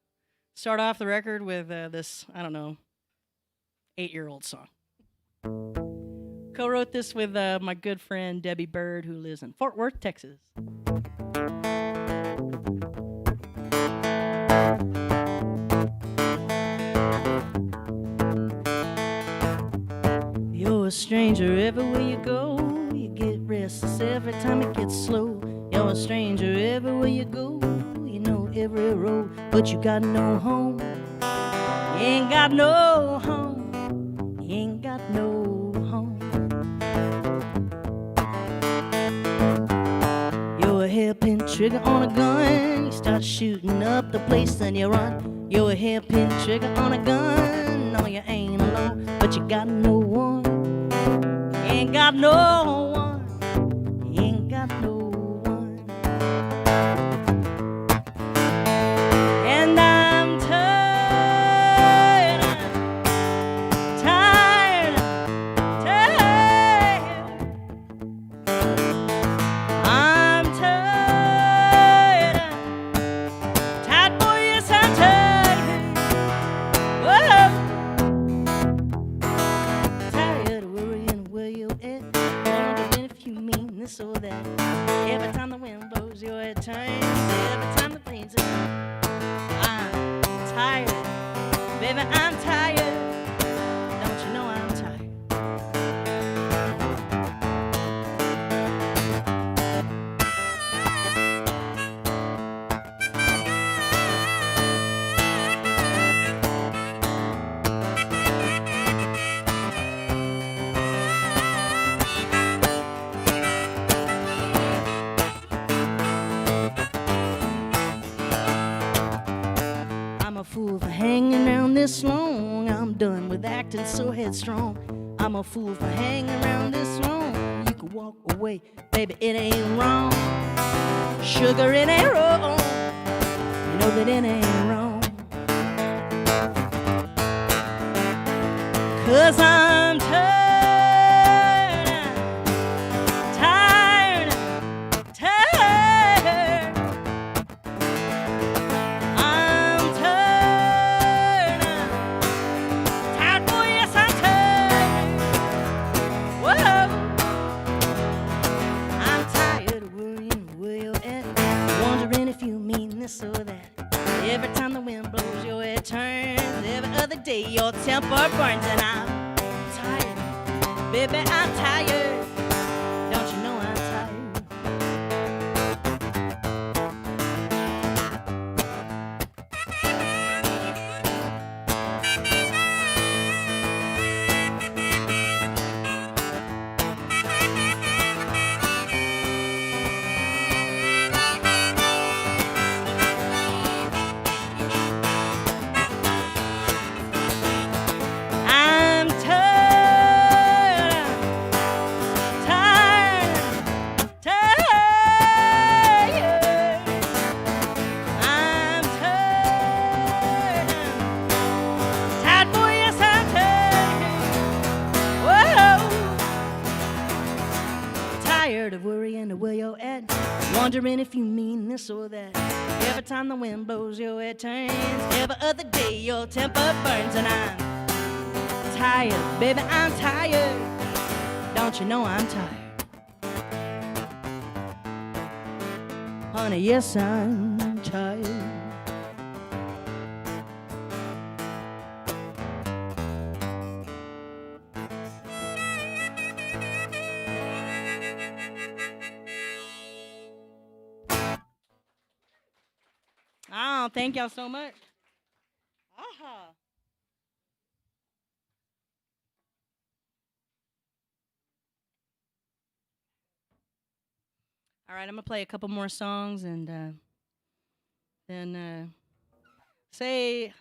start off the record with this, 8-year-old song. Co-wrote this with my good friend Debbie Bird, who lives in Fort Worth, Texas. You're a stranger everywhere you go. You get restless every time it gets slow. You're a stranger everywhere you go. You know every road, but you got no home. You ain't got no home. You ain't got no home. You're a hairpin trigger on a gun. You start shooting up the place, then you run. You're a hairpin trigger on a gun. No, you ain't alone, but you got no one. You ain't got no one. You ain't got no one. And I'm tired, tired, tired. I'm tired, tired, boy, yes, I'm tired. Whoa. Tired of worrying where you're at, wondering if you mean this or that. Every time the wind blows, your head turns. Every time the pain's I'm tired, baby, I'm tired. Don't you know I'm tired? I'm a fool for hanging around this long. I'm done with acting so headstrong. I'm a fool for hanging around this long. You can walk away, baby, it ain't wrong. Sugar, it ain't wrong. You know that it ain't wrong. 'Cause I'm tired, tired, tired. I'm tired, temper burns and I'm tired. Baby, I'm tired. Don't you know I'm tired? Of worrying where you're at, wondering if you mean this or that. Every time the wind blows, your head turns. Every other day, your temper burns, and I'm tired, baby, I'm tired. Don't you know I'm tired? Honey, yes, I'm tired. Oh, thank y'all so much. Aha. All right, I'm gonna play a couple more songs and then say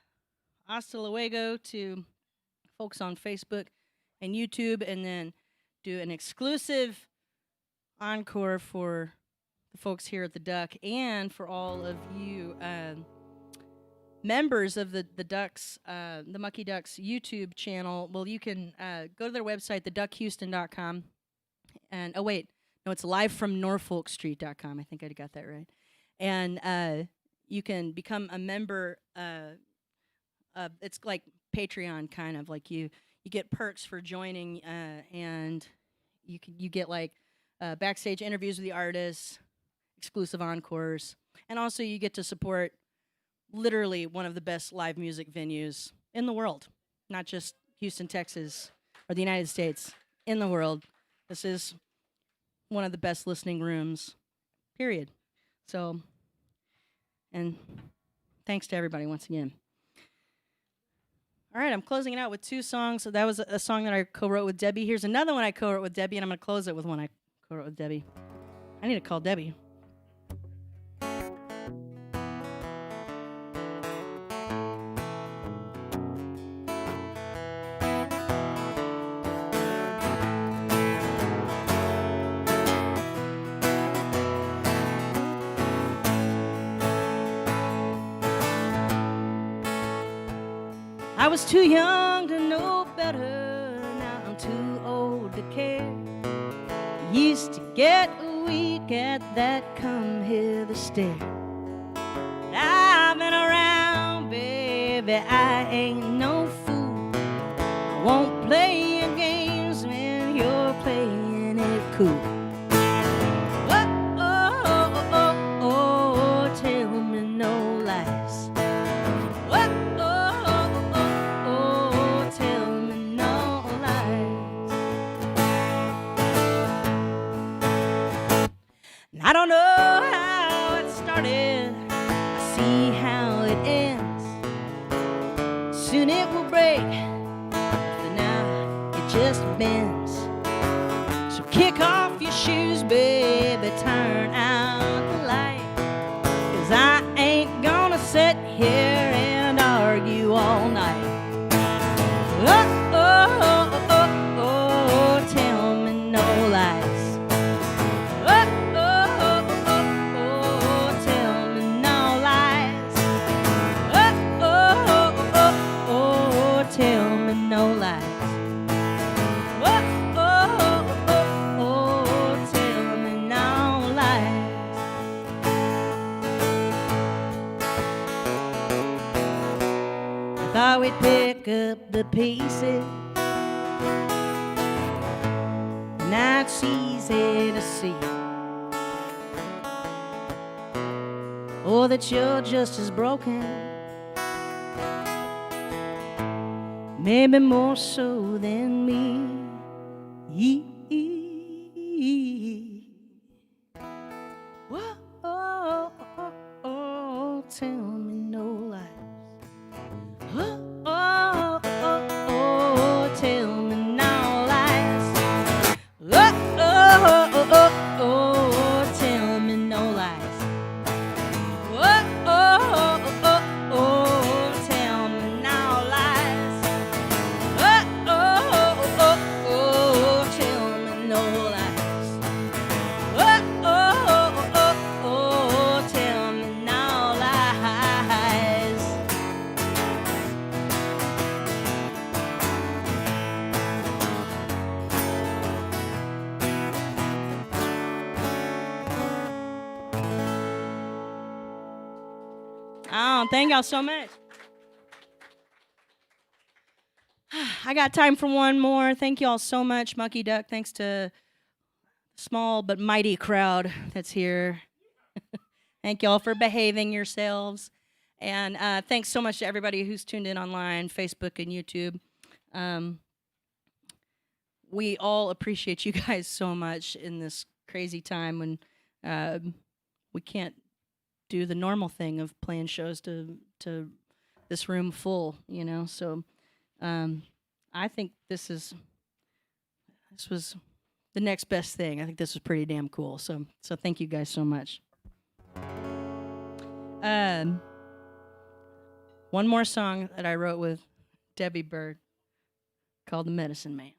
hasta luego to folks on Facebook and YouTube, and then do an exclusive encore for the folks here at the Duck and for all of you members of the Ducks, the Mucky Ducks YouTube channel. Well, you can go to their website, theduckhouston.com, and oh wait, no, it's livefromnorfolkstreet.com. I think I got that right. And you can become a member. It's like Patreon, kind of like you get perks for joining, and you get like backstage interviews with the artists, exclusive encores, and also you get to support literally one of the best live music venues in the world, not just Houston, Texas, or the United States, in the world. This is one of the best listening rooms, period. So, and thanks to everybody once again. All right, I'm closing it out with two songs. So that was a song that I co-wrote with Debbie. Here's another one I co-wrote with Debbie, and I'm going to close it with one I co-wrote with Debbie. I need to call Debbie. I was too young to know better, now I'm too old to care. Used to get weak at that come hither stare. But I've been around, baby, I ain't no fool. I won't play your games when you're playing it cool. Tell me no lies. I don't know how it started, I see how it ends. Soon it will break, but now it just bends. So kick off your shoes, baby, turn out the light. 'Cause I ain't gonna sit here and argue all night. Tell me no lies. Tell me no lies. Tell me no lies. I thought we'd pick up the pieces, now it's easy to see. Oh, that you're just as broken, maybe more so than me. Whoa, oh, oh, oh, tell me no lies. Oh, oh, oh, oh, tell me no lies. Oh, oh, oh, oh, oh, tell me no lies. Oh, oh, oh, oh, oh, tell me no lies. Oh, oh, oh, oh, oh, tell me no lies. Oh, oh, oh, oh, oh, tell me no lies. Oh, thank y'all so much. I got time for one more. Thank y'all so much, Mucky Duck. Thanks to the small but mighty crowd that's here. Thank y'all for behaving yourselves. And thanks so much to everybody who's tuned in online, Facebook and YouTube. We all appreciate you guys so much in this crazy time when we can't do the normal thing of playing shows to this room full, you know. So I think this was the next best thing. I think this was pretty damn cool. So thank you guys so much. One more song that I wrote with Debbie Bird called "The Medicine Man."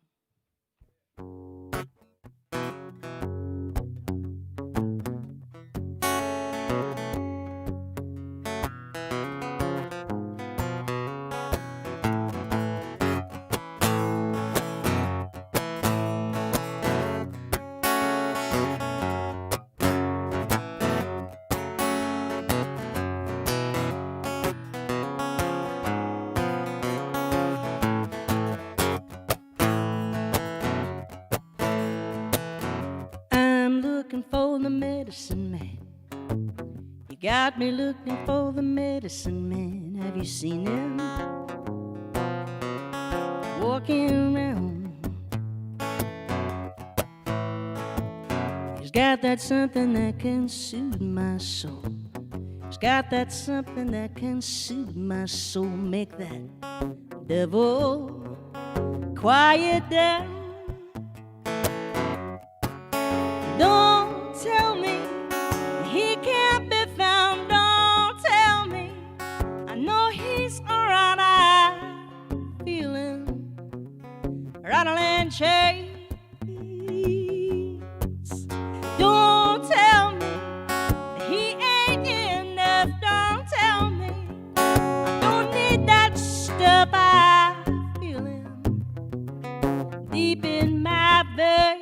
Looking for the medicine man. You got me looking for the medicine man. Have you seen him walking around? He's got that something that can soothe my soul. He's got that something that can soothe my soul. Make that devil quiet down. Don't tell me he can't be found. Don't tell me. I know he's alright. I'm feeling rattling chains. Don't tell me he ain't enough. Don't tell me I don't need that stuff. I'm feeling deep in my veins.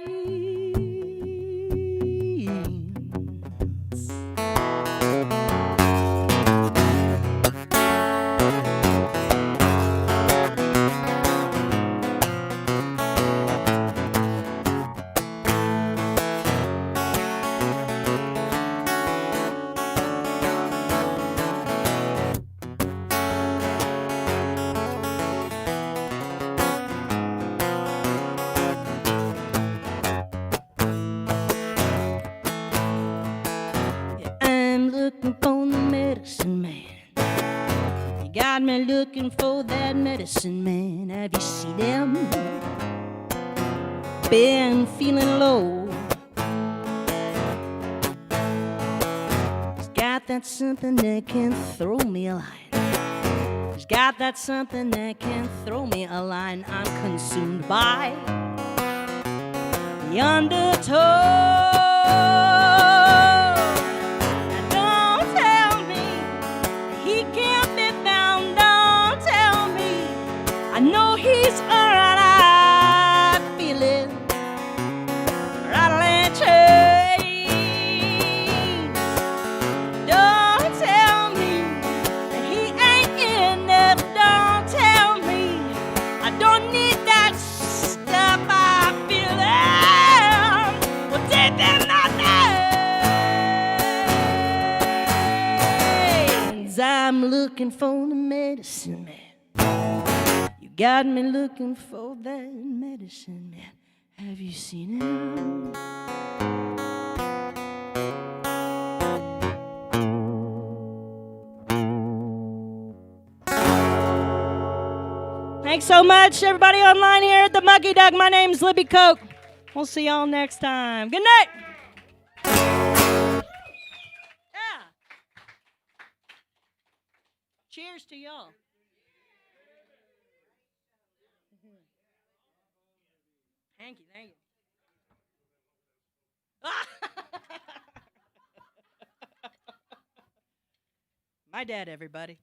Got me looking for that medicine man. Have you seen him? Been feeling low. He's got that something that can throw me a line. He's got that something that can throw me a line. I'm consumed by the undertow. I know he's alright. I'm feeling rattling chains. Don't tell me that he ain't enough. Don't tell me I don't need that stuff. I'm feeling well, deep in my veins. I'm looking for the medicine man. got me looking for that medicine man. Have you seen him? Thanks so much, everybody online here at the Mucky Duck. My name's LibbyKoch. We'll see y'all next time. Good night. Yeah. Cheers to y'all. Thank you, thank you. My dad, everybody.